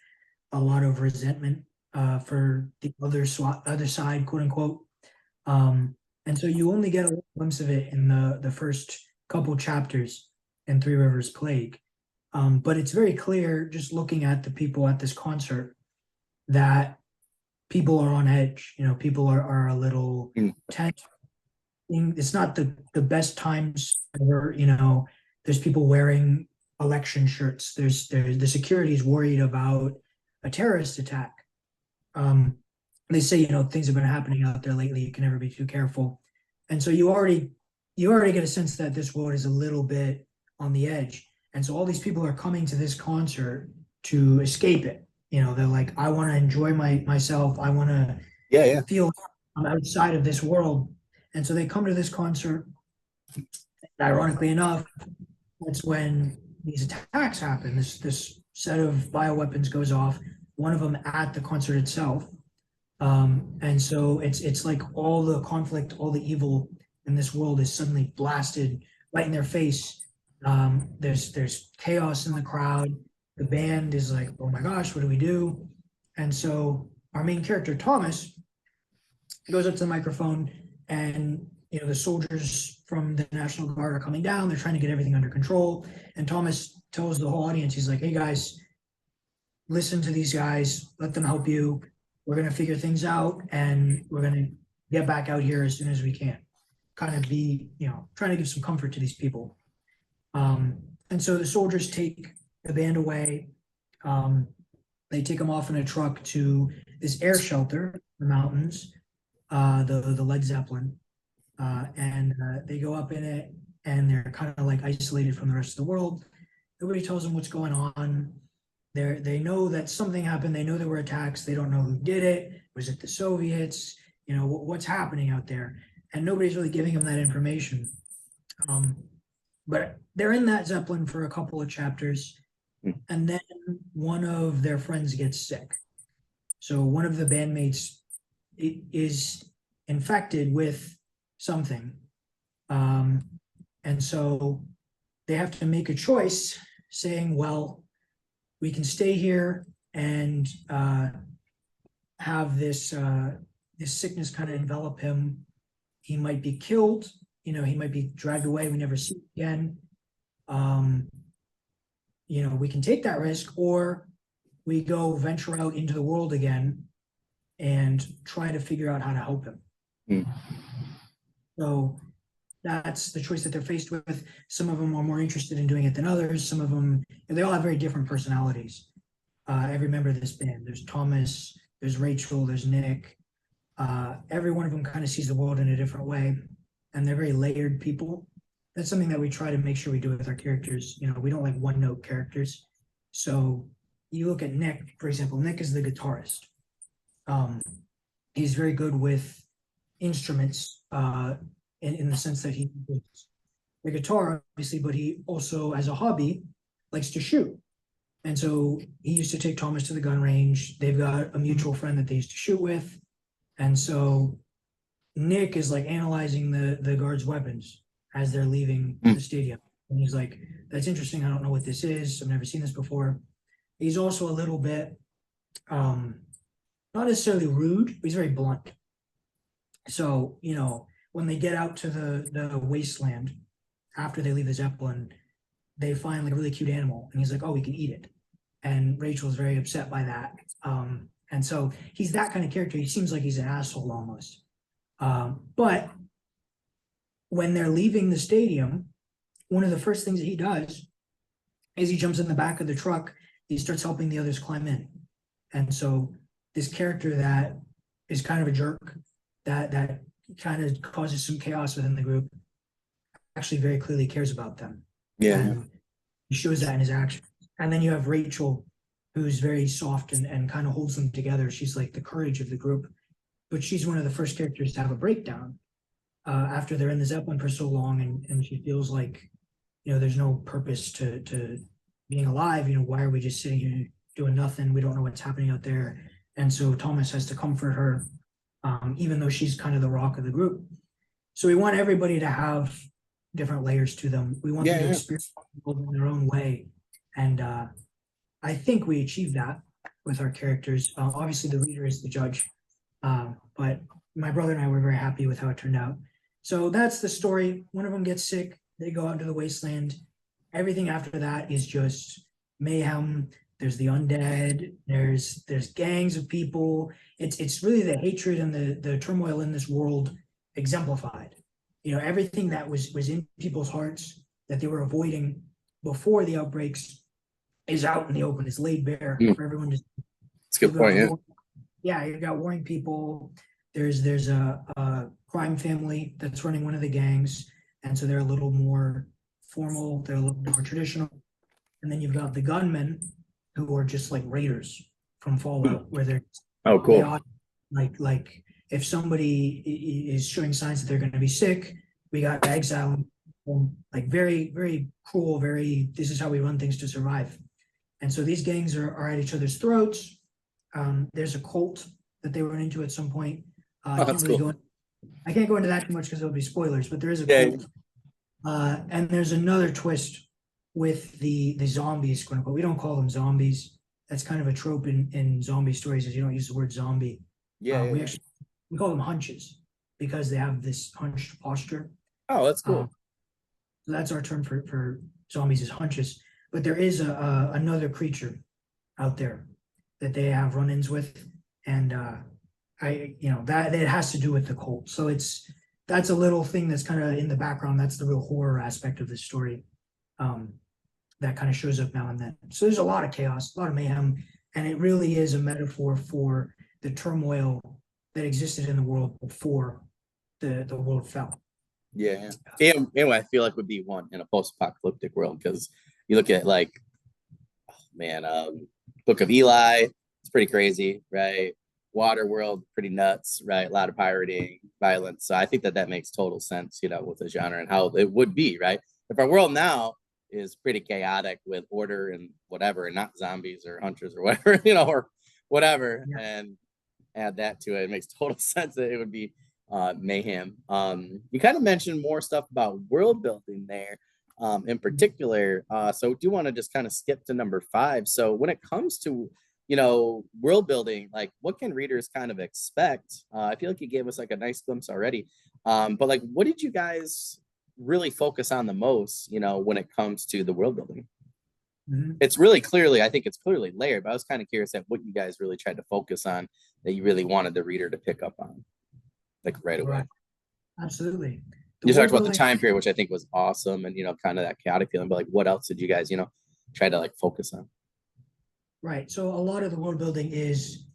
a lot of resentment for the other side, quote unquote. And so you only get a glimpse of it in the first couple chapters in Three Rivers Plague. But it's very clear, just looking at the people at this concert, that people are on edge. People are a little tense. It's not the best times ever. There's people wearing election shirts. There's the security is worried about a terrorist attack. They say things have been happening out there lately. You can never be too careful, and so you already get a sense that this world is a little bit on the edge. And so all these people are coming to this concert to escape it. They're like, I want to enjoy myself. I want to feel I'm outside of this world. And so they come to this concert. Ironically enough, that's when these attacks happen. This set of bioweapons goes off, one of them at the concert itself. And so it's like all the conflict, all the evil in this world is suddenly blasted right in their face. There's chaos in the crowd. The band is like, oh my gosh, what do we do? And so our main character, Thomas, goes up to the microphone, and the soldiers from the National Guard are coming down. They're trying to get everything under control. And Thomas tells the whole audience, he's like, hey guys, listen to these guys, let them help you. We're going to figure things out, and we're going to get back out here as soon as we can. Kind of be, trying to give some comfort to these people. And so the soldiers take the band away. They take them off in a truck to this air shelter in the mountains, the Led Zeppelin. And they go up in it, and they're kind of like isolated from the rest of the world. Nobody tells them what's going on. They know that something happened. They know there were attacks. They don't know who did it. Was it the Soviets? What's happening out there? And nobody's really giving them that information. But they're in that Zeppelin for a couple of chapters, and then one of their friends gets sick. So one of the bandmates is infected with something. And so they have to make a choice saying, well, we can stay here and have this sickness kind of envelop him. he might be killed, he might be dragged away, we never see him again. um we can take that risk, or we go venture out into the world again and try to figure out how to help him. Mm. So that's the choice that they're faced with. Some of them are more interested in doing it than others. Some of them, they all have very different personalities. Every member of this band, there's Thomas, there's Rachel, there's Nick. Every one of them kind of sees the world in a different way, and they're very layered people. That's something that we try to make sure we do with our characters. We don't like one note characters. So you look at Nick, for example. Nick is the guitarist. He's very good with instruments, in the sense that he plays the guitar, obviously, but he also, as a hobby, likes to shoot. And so he used to take Thomas to the gun range. They've got a mutual friend that they used to shoot with. And so Nick is like analyzing the guards' weapons as they're leaving the stadium. And he's like, that's interesting. I don't know what this is. I've never seen this before. He's also a little bit, not necessarily rude, but he's very blunt. So, when they get out to the wasteland after they leave the Zeppelin, they find like a really cute animal, and he's like, oh, we can eat it. And Rachel's very upset by that. And so he's that kind of character. He seems like he's an asshole almost. But when they're leaving the stadium, one of the first things that he does is he jumps in the back of the truck. He starts helping the others climb in. And so this character that is kind of a jerk, that kind of causes some chaos within the group, actually very clearly cares about them. Yeah. And he shows that in his actions. And then you have Rachel, who's very soft and kind of holds them together. She's like the courage of the group. But she's one of the first characters to have a breakdown after they're in the Zeppelin for so long, and she feels like, there's no purpose to being alive. Why are we just sitting here doing nothing? We don't know what's happening out there. And so Thomas has to comfort her, even though she's kind of the rock of the group. So we want everybody to have different layers to them. We want them to experience the world in their own way. And I think we achieved that with our characters. Obviously, the reader is the judge. But my brother and I were very happy with how it turned out. So that's the story. One of them gets sick. They go out into the wasteland. Everything after that is just mayhem. There's the undead. There's gangs of people. It's really the hatred and the turmoil in this world exemplified. Everything that was in people's hearts that they were avoiding before the outbreaks is out in the open. It's laid bare for everyone to see. That's a good point. Yeah, you've got warring people. There's a crime family that's running one of the gangs, and so they're a little more formal. They're a little more traditional. And then you've got the gunmen, who are just like raiders from Fallout, where they're cool. Like if somebody is showing signs that they're going to be sick, we got exile. Like very, very cruel. This is how we run things to survive. And so these gangs are at each other's throats. There's a cult that they run into at some point. That's cool. I can't go into that too much because there'll be spoilers, but there is a cult. And there's another twist with the zombies, quote unquote. We don't call them zombies. That's kind of a trope in zombie stories, is you don't use the word zombie. We call them hunches because they have this hunched posture. Oh, that's cool. So that's our term for zombies, is hunches. But there is another creature out there that they have run-ins with, and that it has to do with the cult. So that's a little thing that's kind of in the background. That's the real horror aspect of the story, that kind of shows up now and then. So there's a lot of chaos, a lot of mayhem, and it really is a metaphor for the turmoil that existed in the world before the world fell. And I feel like would be one in a post-apocalyptic world, because you look at Book of Eli, it's pretty crazy, right? Water world, pretty nuts, right? A lot of pirating, violence. So I think that makes total sense, with the genre and how it would be, right? If our world now is pretty chaotic with order and whatever, and not zombies or hunters or whatever, or whatever, and add that to it, it makes total sense that it would be mayhem. You kind of mentioned more stuff about world building there, in particular. So do you want to just kind of skip to number 5? So when it comes to world building, like what can readers kind of expect? I feel like you gave us like a nice glimpse already. But like, what did you guys really focus on the most, when it comes to the world building? Mhm. It's really clearly, I think it's clearly layered, but I was kind of curious at what you guys really tried to focus on that you really wanted the reader to pick up on, like right away. Right. Absolutely. The You talked world about the building, time period, which I think was awesome, and kind of that chaotic feeling. But like, what else did you guys, try to like focus on? right. So a lot of the world building is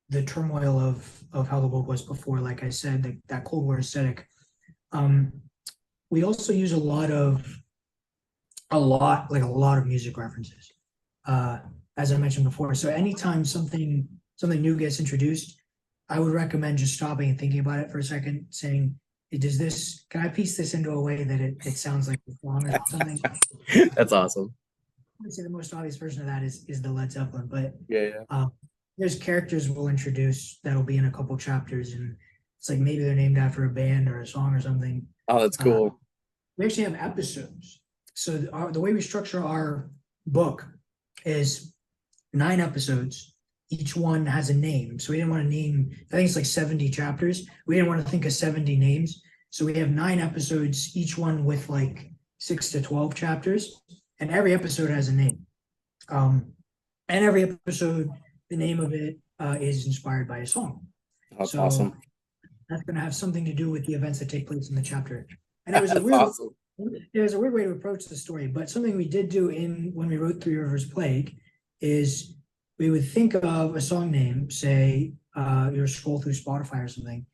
the turmoil of how the world was before. Like I said, that Cold War aesthetic. Um, we also use a lot of music references. Uh, as I mentioned before. So anytime something new gets introduced, I would recommend just stopping and thinking about it for a second, saying, does this can I piece this into a way that it sounds like a song or something? That's awesome. I'd say the most obvious version of that is the Led Zeppelin, but Yeah, yeah. there's characters we'll introduce that'll be in a couple chapters, and it's like maybe they're named after a band or a song or something. Oh, that's Uh, cool. we actually have episodes. So the way we structure our book is 9 episodes. Each one has a name. So we didn't want to name, I think it's like 70 chapters. We didn't want to think of 70 names. So we have 9 episodes, each one with like 6 to 12 chapters, and every episode has a name. And every episode, the name of it is inspired by a song. That's So awesome. that's going to have something to do with the events that take place in the chapter. And That's awesome. it was a weird way to approach the story, but something we did do in when we wrote Three Rivers Plague is we would think of a song name, say you scroll through Spotify or something,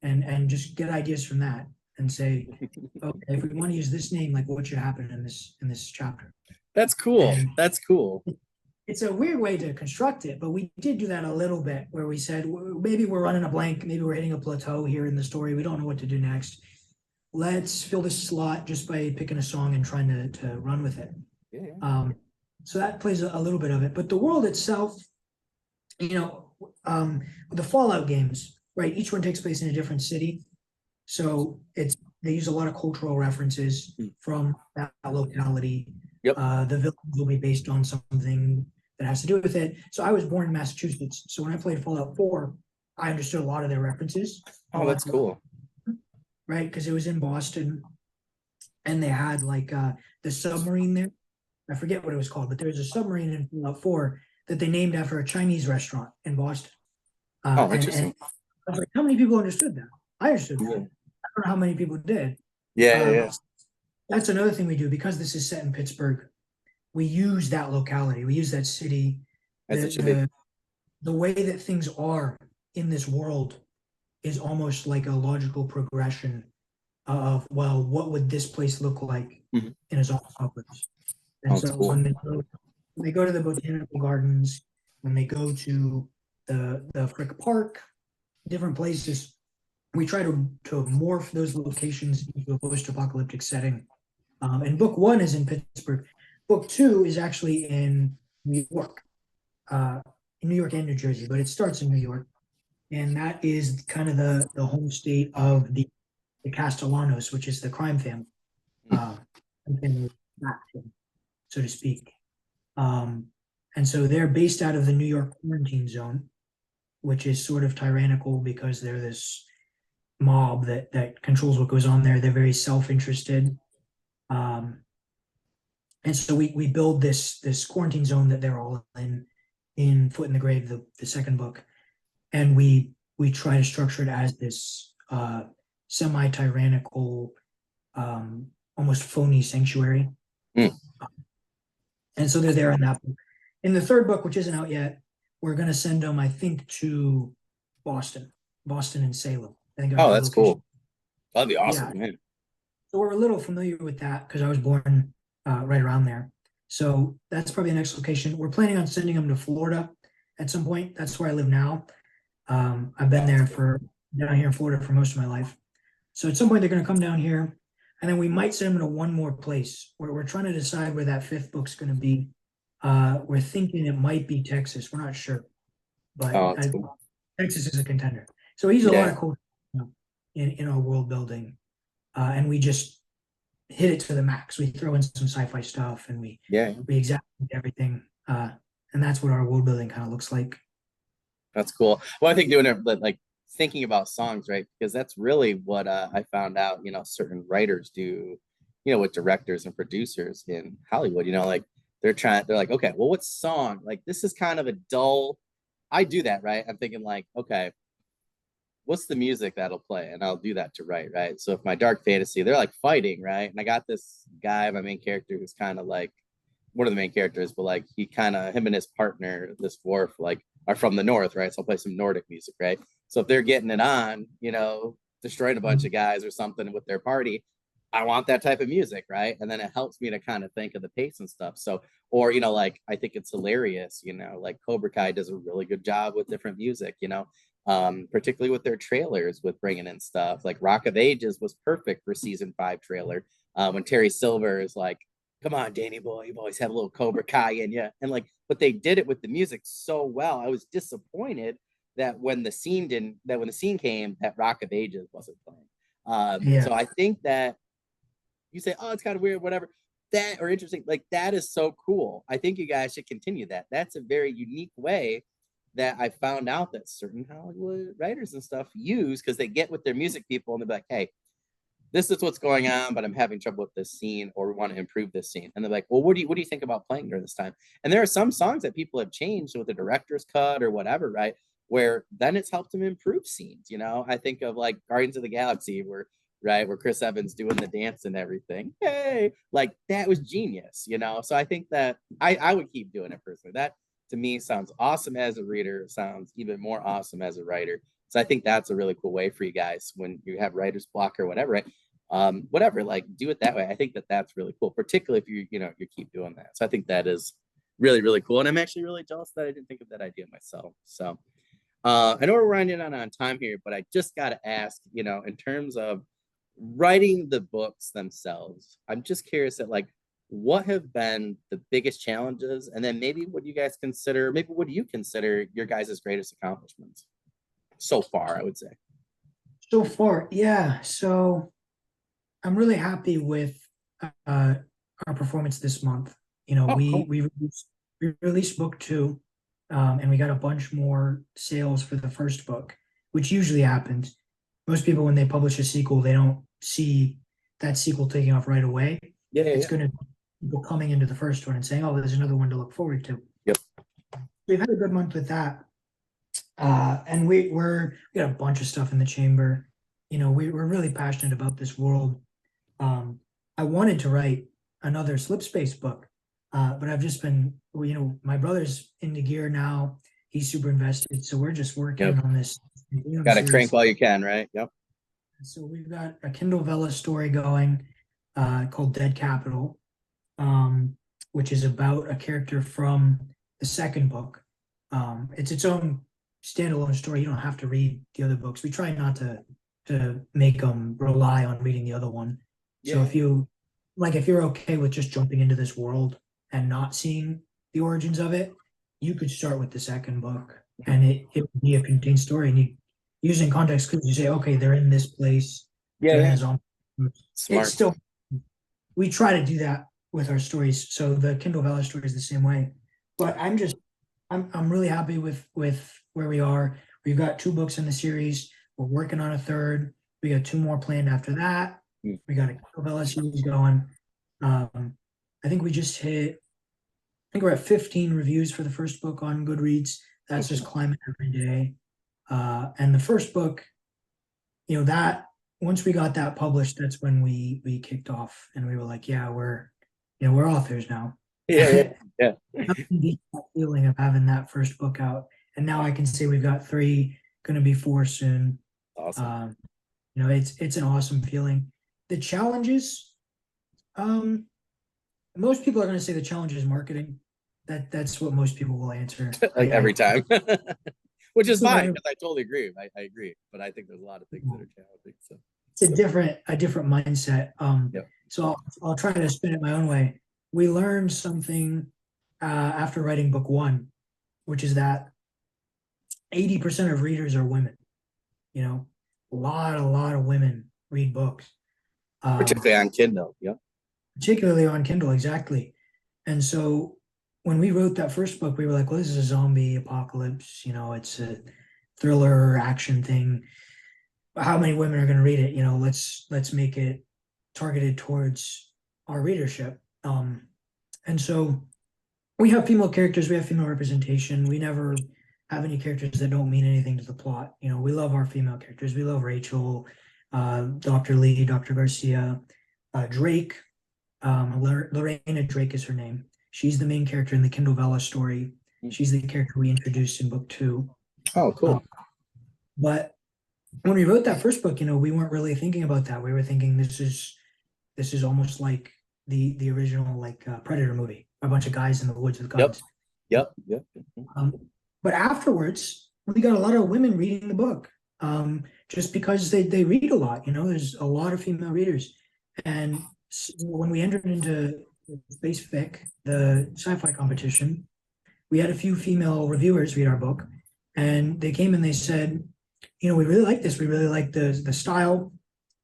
and just get ideas from that and say, okay, if we want to use this name, like what should happen in this chapter? That's cool. And That's cool. it's a weird way to construct it, but we did do that a little bit where we said maybe we're running a blank, maybe we're hitting a plateau here in the story, we don't know what to do next. Let's fill this slot just by picking a song and trying to run with it. Yeah. So that plays a little bit of it, but the world itself, the Fallout games, right? Each one takes place in a different city, so they use a lot of cultural references from that locality. Yep. The village will be based on something that has to do with it. So I was born in Massachusetts, so when I played Fallout 4, I understood a lot of their references. Oh, that's cool. Right, because it was in Boston, and they had like the submarine there. I forget what it was called, but there was a submarine in Fallout 4 that they named after a Chinese restaurant in Boston. Oh, interesting. And I was like, how many people understood that? I understood that. Yeah. I don't know how many people did. Yeah. That's another thing we do because this is set in Pittsburgh. We use that locality. We use that city. As it should be. The way that things are in this world is almost like a logical progression of, well, what would this place look like in a zombie apocalypse? And so cool. when they go to the botanical gardens, when they go to the Frick Park, different places, we try to morph those locations into a post-apocalyptic setting. And book 1 is in Pittsburgh. Book 2 is actually in New York, and New Jersey, but it starts in New York. And that is kind of the home state of the Castellanos, which is the crime family, so to speak. And so they're based out of the New York quarantine zone, which is sort of tyrannical because they're this mob that controls what goes on there. They're very self-interested. And so we build this quarantine zone that they're all in Foot in the Grave, the second book. And we try to structure it as this semi-tyrannical, almost phony sanctuary. And so they're there in that book. In the third book, which isn't out yet, we're going to send them, I think, to Boston and Salem. I think. Oh, that's cool. That'd be awesome, man. So we're a little familiar with that because I was born right around there. So that's probably the next location. We're planning on sending them to Florida at some point. That's where I live now. I've been down here in Florida for most of my life. So at some point they're going to come down here, and then we might send them to one more place where we're trying to decide where that 5th book's going to be. We're thinking it might be Texas. We're not sure, but cool. Texas is a contender. So we use a lot of cool in our world building, and we just hit it to the max. We throw in some sci-fi stuff, and we examine everything, and and that's what our world building kind of looks like. That's cool. Well, I think doing it, but like thinking about songs, right? Because that's really what I found out, certain writers do, with directors and producers in Hollywood, like they're like, okay, well, what song? Like, this is kind of a dull. I do that, right? I'm thinking, like, okay, what's the music that'll play? And I'll do that to write, right? So if my dark fantasy, they're like fighting, right? And I got this guy, my main character, who's kind of like one of the main characters, but like he kind of him and his partner, this dwarf, like are from the north, right? So I'll play some Nordic music, right? So if they're getting it on, destroying a bunch of guys or something with their party, I want that type of music, right? And then it helps me to kind of think of the pace and stuff. So, or like I think it's hilarious, like Cobra Kai does a really good job with different music, particularly with their trailers, with bringing in stuff like Rock of Ages was perfect for season 5 trailer. When Terry Silver is like, come on, Danny boy, you've always had a little Cobra Kai in you. And like, but they did it with the music so well. I was disappointed that when the scene came, that Rock of Ages wasn't playing. Yeah. So I think that you say, oh, it's kind of weird, whatever. That or interesting, like that is so cool. I think you guys should continue that. That's a very unique way that I found out that certain Hollywood writers and stuff use, because they get with their music people and they're like, hey, this is what's going on, but I'm having trouble with this scene, or we want to improve this scene. And they're like, well, what do you think about playing during this time? And there are some songs that people have changed with the director's cut or whatever, right? Where then it's helped them improve scenes. I think of like Guardians of the Galaxy, where Chris Evans doing the dance and everything. Hey, like that was genius. So I think that I would keep doing it personally. That to me sounds awesome as a reader, sounds even more awesome as a writer. So I think that's a really cool way for you guys when you have writer's block or whatever, right? Whatever, like do it that way. I think that that's really cool, particularly if you keep doing that. So I think that is really, really cool. And I'm actually really jealous that I didn't think of that idea myself. So I know we're running on time here, but I just got to ask, in terms of writing the books themselves, I'm just curious at like, what have been the biggest challenges? And then maybe what do you consider your guys' greatest accomplishments so far, I would say. So far, yeah. So I'm really happy with uh, our performance this month. Oh, We cool. we released book two, and we got a bunch more sales for the first book, which usually happens. Most people, when they publish a sequel, they don't see that sequel taking off right away. Yeah, yeah, It's yeah. going to be people coming into the first one and saying, "Oh, there's another one to look forward to." Yep. We've had a good month with that, and we got a bunch of stuff in the chamber. We're really passionate about this world. I wanted to write another Slip Space book, but I've just been, my brother's into gear now. He's super invested, so we're just Yep. working on this Got to crank series. while you can, right? Yep. So we've got a Kindle Vella story going called Dead Capital, which is about a character from the second book. It's its own standalone story. You don't have to read the other books. We try not to make them rely on reading the other one. So Yeah. if you're okay with just jumping into this world and not seeing the origins of it, you could start with the second book, and it would be a contained story. And you using context clues, you say, okay, they're in this place, Yeah, they're in yeah. the zombie. It's Smart. still we try to do that with our stories. So the Kindle Valley story is the same way. But I'm really happy with where we are. We've got two books in the series. We're working on a third. We got two more planned after that. Mm. We got a Kindle Valley series going. I think we just hit. I think we're at 15 reviews for the first book on Goodreads. That's just Okay. climbing every day. And the first book, that once we got that published, that's when we kicked off and we were like, yeah, we're authors now. Yeah, yeah, yeah. Nothing beats that feeling of having that first book out. And now I can say we've got three, going to be four soon. Awesome. Um, it's an awesome feeling. The challenges, most people are going to say the challenge is marketing. That's what most people will answer. Like every time, which is fine I because I totally agree. I agree, but I think there's a lot of things that are challenging. So, it's a different mindset. yep. So I'll try to spin it my own way. We learned something after writing book one, which is that 80% of readers are women. You know, a lot of women read books, um, Particularly on Kindle. Yep. particularly on Kindle, exactly. And so when we wrote that first book, we were like, well, this is a zombie apocalypse, it's a thriller action thing. How many women are going to read it? Let's make it targeted towards our readership. And so we have female characters, we have female representation. We never have any characters that don't mean anything to the plot. We love our female characters. We love Rachel, Dr. Lee, Dr. Garcia, Drake. Lorena Drake is her name. She's the main character in the Kindle Vella story. She's the character we introduced in book 2. Oh, cool. But when we wrote that first book, we weren't really thinking about that. We were thinking this is almost like the original Predator movie, a bunch of guys in the woods with guns. Yep. But afterwards, we got a lot of women reading the book, just because they read a lot. There's a lot of female readers, and so when we entered into Space Fic, the sci-fi competition, we had a few female reviewers read our book, and they came and they said, we really like this. We really like the style.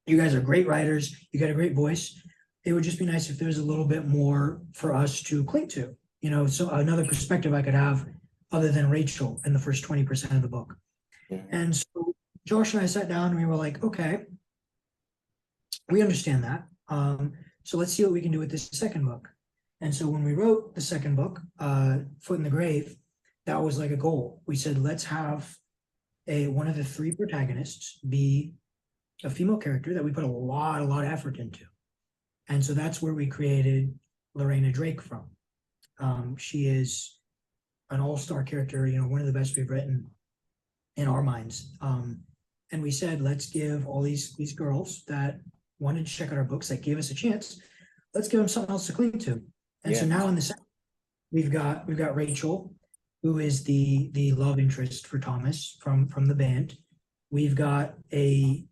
You guys are great writers. You got a great voice. It would just be nice if there was a little bit more for us to cling to. So another perspective I could have other than Rachel in the first 20% of the book. Yeah. And so Josh and I sat down and we were like, okay, we understand that. So let's see what we can do with this second book. And so when we wrote the second book, Foot in the Grave, that was like a goal. We said, let's have one of the 3 protagonists be a female character that we put a lot of effort into. And so that's where we created Lorena Drake from. She is an all-star character, one of the best we've written in our minds. And we said, let's give all these girls that wanted to check out our books, that gave us a chance, let's give them something else to cling to. And so now in the second, we've got Rachel, who is the love interest for Thomas from the band. We've got a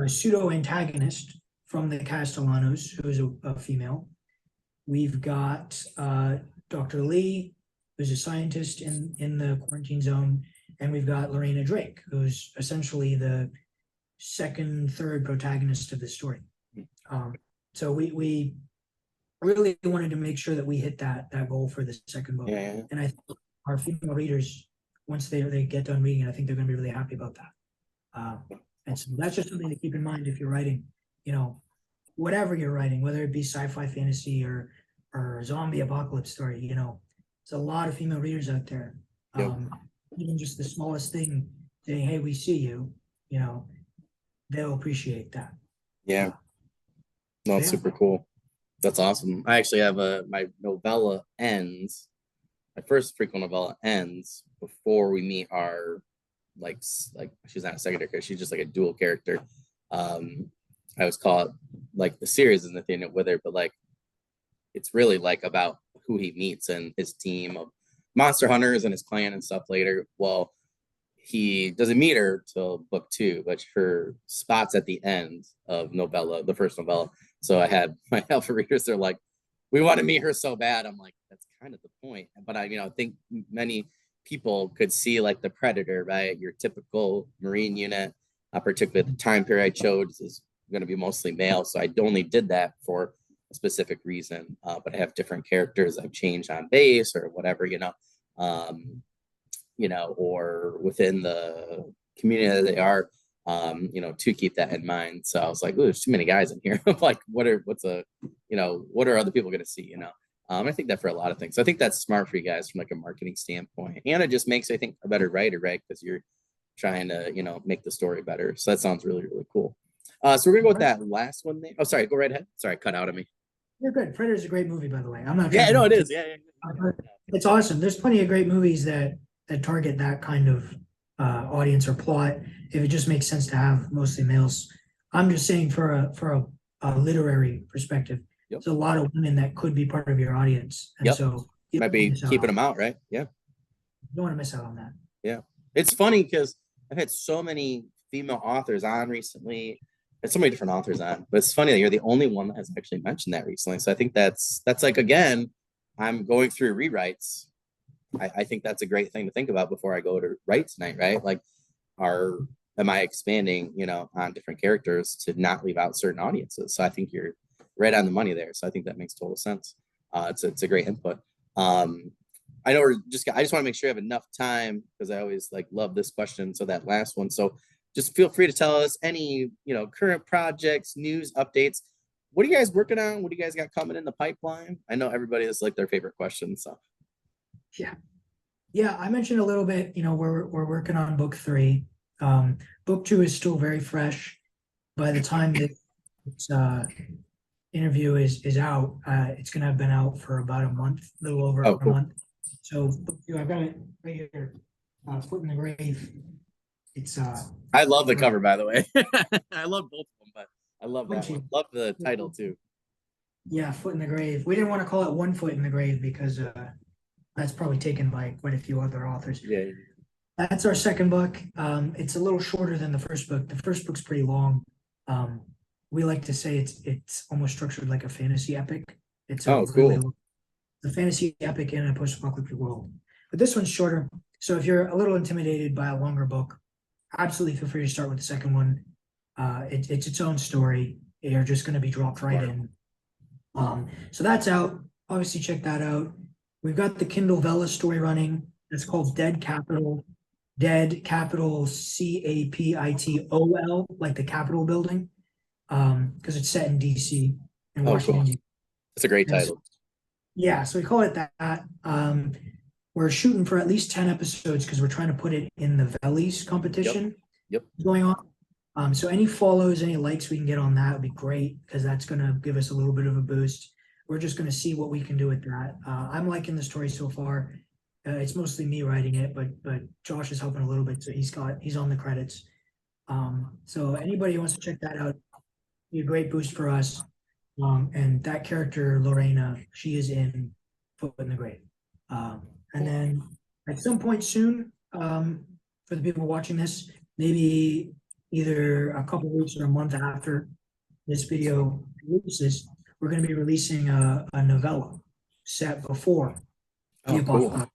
pseudo antagonist from the Castellanos, who is a female. We've got Dr. Lee, who's a scientist in the quarantine zone, and we've got Lorena Drake, who's essentially the second, third protagonist of the story. So we really wanted to make sure that we hit that goal for the second book. Yeah. And I think our female readers, once they get done reading it, I think they're going to be really happy about that. And so that's just something to keep in mind if you're writing, whatever you're writing, whether it be sci-fi, fantasy, or zombie apocalypse story. There's a lot of female readers out there. Even just the smallest thing, saying, "Hey, we see you," they'll appreciate that. Yeah. No, it's super cool. That's awesome. I actually have my novella ends. My first prequel novella ends before we meet our like she's not a secondary character, she's just like a dual character. I was called like the series is nothing with her, but like it's really like about who he meets and his team of monster hunters and his clan and stuff later. Well, he doesn't meet her till book 2, but her spots at the end of the first novella. So I had my alpha readers, they're like, we want to meet her so bad. I'm like, that's kind of the point. But I think many people could see like the Predator, right? Your typical Marine unit, particularly the time period I chose is going to be mostly male. So I only did that for a specific reason. But I have different characters I've changed on base or whatever, or within the community that they are, to keep that in mind. So I was like, oh, there's too many guys in here. Like, what are other people going to see, I think that for a lot of things. So I think that's smart for you guys from like a marketing standpoint. And it just makes, I think, a better writer, right? Because you're trying to, make the story better. So that sounds really, really cool. So we're going to go with that last one there. Oh, sorry, go right ahead. Sorry, cut out of me. You're good. Predator's a great movie, by the way. I'm not. Yeah, no, it is. Yeah. It's awesome. There's plenty of great movies that target that kind of audience or plot. If it just makes sense to have mostly males, I'm just saying for a literary perspective, there's a lot of women that could be part of your audience, and so you might be keeping them out, right? Yeah, you don't want to miss out on that. Yeah, it's funny because I've had so many female authors on recently. There's so many different authors on, but it's funny that you're the only one that has actually mentioned that recently. So I think that's like, again, I'm going through rewrites. I think that's a great thing to think about before I go to write tonight, right? Like, am I expanding, on different characters to not leave out certain audiences? So I think you're right on the money there. So I think that makes total sense. It's a great input. I know we're just, I just want to make sure I have enough time because I always like love this question. So that last one. So just feel free to tell us any, current projects, news, updates. What are you guys working on? What do you guys got coming in the pipeline? I know everybody is like their favorite question. So, Yeah. Yeah, I mentioned a little bit, we're working on book three. Book two is still very fresh. By the time this interview is out, it's gonna have been out for about a month, a little over oh, a cool. month. So I've got it right here, Foot in the Grave. It's I love the we're cover, by the way. I love both of them, but I love that one. punchy. Love the title too. Yeah, Foot in the Grave. We didn't want to call it One Foot in the Grave because that's probably taken by quite a few other authors. Yeah. That's our second book. It's a little shorter than the first book. The first book's pretty long. Um, we like to say it's almost structured like a fantasy epic. It's a Oh, really cool. a fantasy epic in a post-apocalyptic world. But this one's shorter. So if you're a little intimidated by a longer book, absolutely feel free to start with the second one. It's its own story. You're just going to be dropped right in. So that's out. Obviously, check that out. We've got the Kindle Vella story running. It's called Dead Capital. Dead capital Capitol, like the Capitol building, because it's set in DC in Oh, cool. Washington, D.C. That's a great And so, title. yeah, so we call it that. We're shooting for at least 10 episodes because we're trying to put it in the Vellies Yep. competition Yep. going on. So any follows, any likes we can get on that would be great because that's going to give us a little bit of a boost. We're just going to see what we can do with that. I'm liking the story so far. It's mostly me writing it, but Josh is helping a little bit, so he's on the credits. So anybody who wants to check that out, be a great boost for us. And that character Lorena, she is in Foot in the Grave. And then at some point soon, for the people watching this, maybe either a couple weeks or a month after this video releases, we're going to be releasing a novella set before the Oh, cool. apocalypse.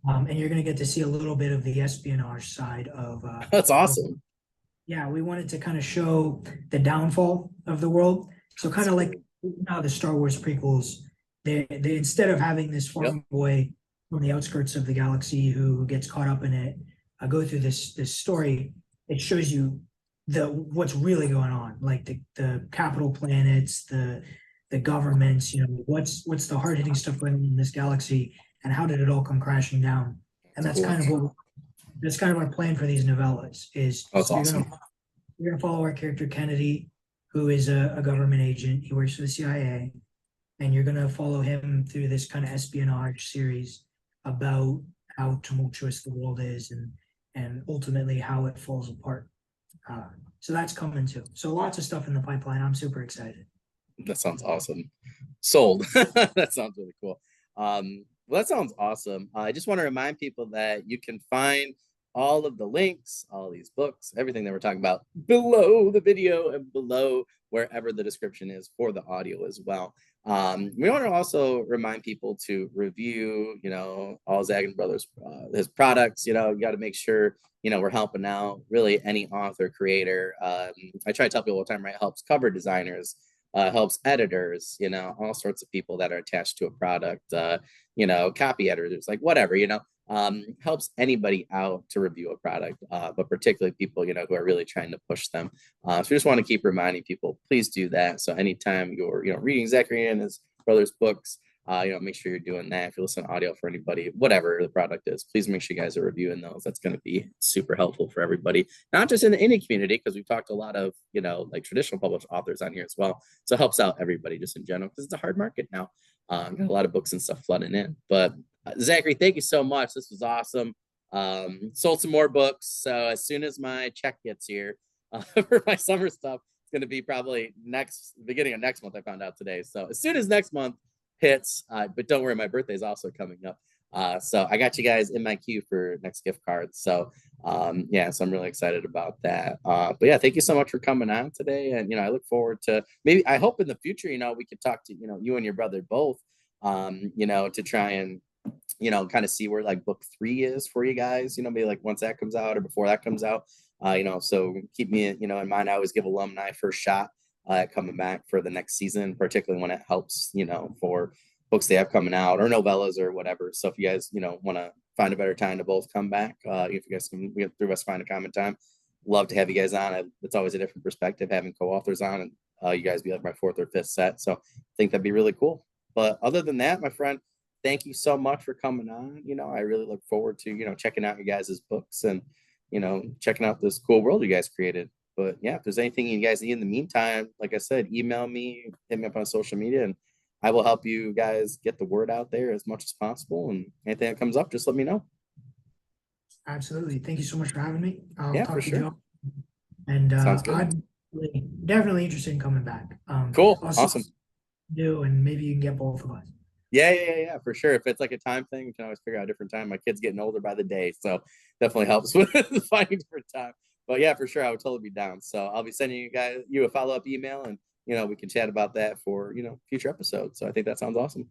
And you're going to get to see a little bit of the espionage side of That's awesome. yeah, we wanted to kind of show the downfall of the world. So kind of like now the Star Wars prequels, they instead of having this Yep. farm boy from the outskirts of the galaxy who gets caught up in it, go through this story, it shows you what's really going on, like the capital planets, the governments, what's the hard hitting stuff going on in this galaxy, and how did it all come crashing down? And that's Cool. that's kind of our plan for these novellas is Oh, that's awesome. you're gonna follow our character Kennedy, who is a government agent. He works for the CIA, and you're gonna follow him through this kind of espionage series about how tumultuous the world is and ultimately how it falls apart. So that's coming too. So lots of stuff in the pipeline. I'm super excited. That sounds awesome. Sold. That sounds really cool. Well, that sounds awesome. I just want to remind people that you can find all of the links, all these books, everything that we're talking about below the video and below wherever the description is for the audio as well. We want to also remind people to review, all Zagan Brothers, his products. You got to make sure, we're helping out really any author, creator. I try to tell people all the time, right? Helps cover designers, helps editors, all sorts of people that are attached to a product, copy editors, like whatever, helps anybody out to review a product, but particularly people, who are really trying to push them. So we just want to keep reminding people, please do that. So anytime you're, reading Zachary and his brother's books, make sure you're doing that. If you listen to audio for anybody, whatever the product is, please make sure you guys are reviewing those. That's going to be super helpful for everybody, not just in the indie community, because we've talked a lot of, like traditional published authors on here as well. So it helps out everybody just in general, because it's a hard market now. Got a lot of books and stuff flooding in. But Zachary, thank you so much. This was awesome. Sold some more books. So as soon as my check gets here for my summer stuff, it's going to be probably beginning of next month. I found out today. So as soon as next month hits, but don't worry, my birthday is also coming up. So I got you guys in my queue for next gift cards. So so I'm really excited about that. But yeah, thank you so much for coming on today. And I look forward to I hope in the future, we could talk to you and your brother both, to try and kind of see where like book 3 is for you guys, maybe like once that comes out or before that comes out, so keep me, in mind. I always give alumni first shot coming back for the next season, particularly when it helps, for books they have coming out or novellas or whatever. So if you guys, want to find a better time to both come back, if you guys can, we have through us find a common time. Love to have you guys on. It's always a different perspective having co-authors on, and you guys be like my fourth or fifth set. So I think that'd be really cool. But other than that, my friend, thank you so much for coming on. I really look forward to, checking out your guys' books and, checking out this cool world you guys created. But yeah, if there's anything you guys need in the meantime, like I said, email me, hit me up on social media, and I will help you guys get the word out there as much as possible. And anything that comes up, just let me know. Absolutely. Thank you so much for having me. I'll Yeah, for talk to you, sure. Joe. And Sounds good. I'm definitely interested in coming back. Cool. I'll see Awesome. what you do, and maybe you can get both of us. Yeah, for sure. If it's like a time thing, we can always figure out a different time. My kid's getting older by the day, so definitely helps with finding different time. But yeah, for sure, I would totally be down. So I'll be sending you a follow-up email, and we can chat about that for future episodes. So I think that sounds awesome.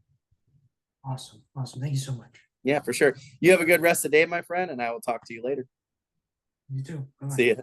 Awesome. Awesome. Thank you so much. Yeah, for sure. You have a good rest of the day, my friend, and I will talk to you later. You too. Bye-bye. See you.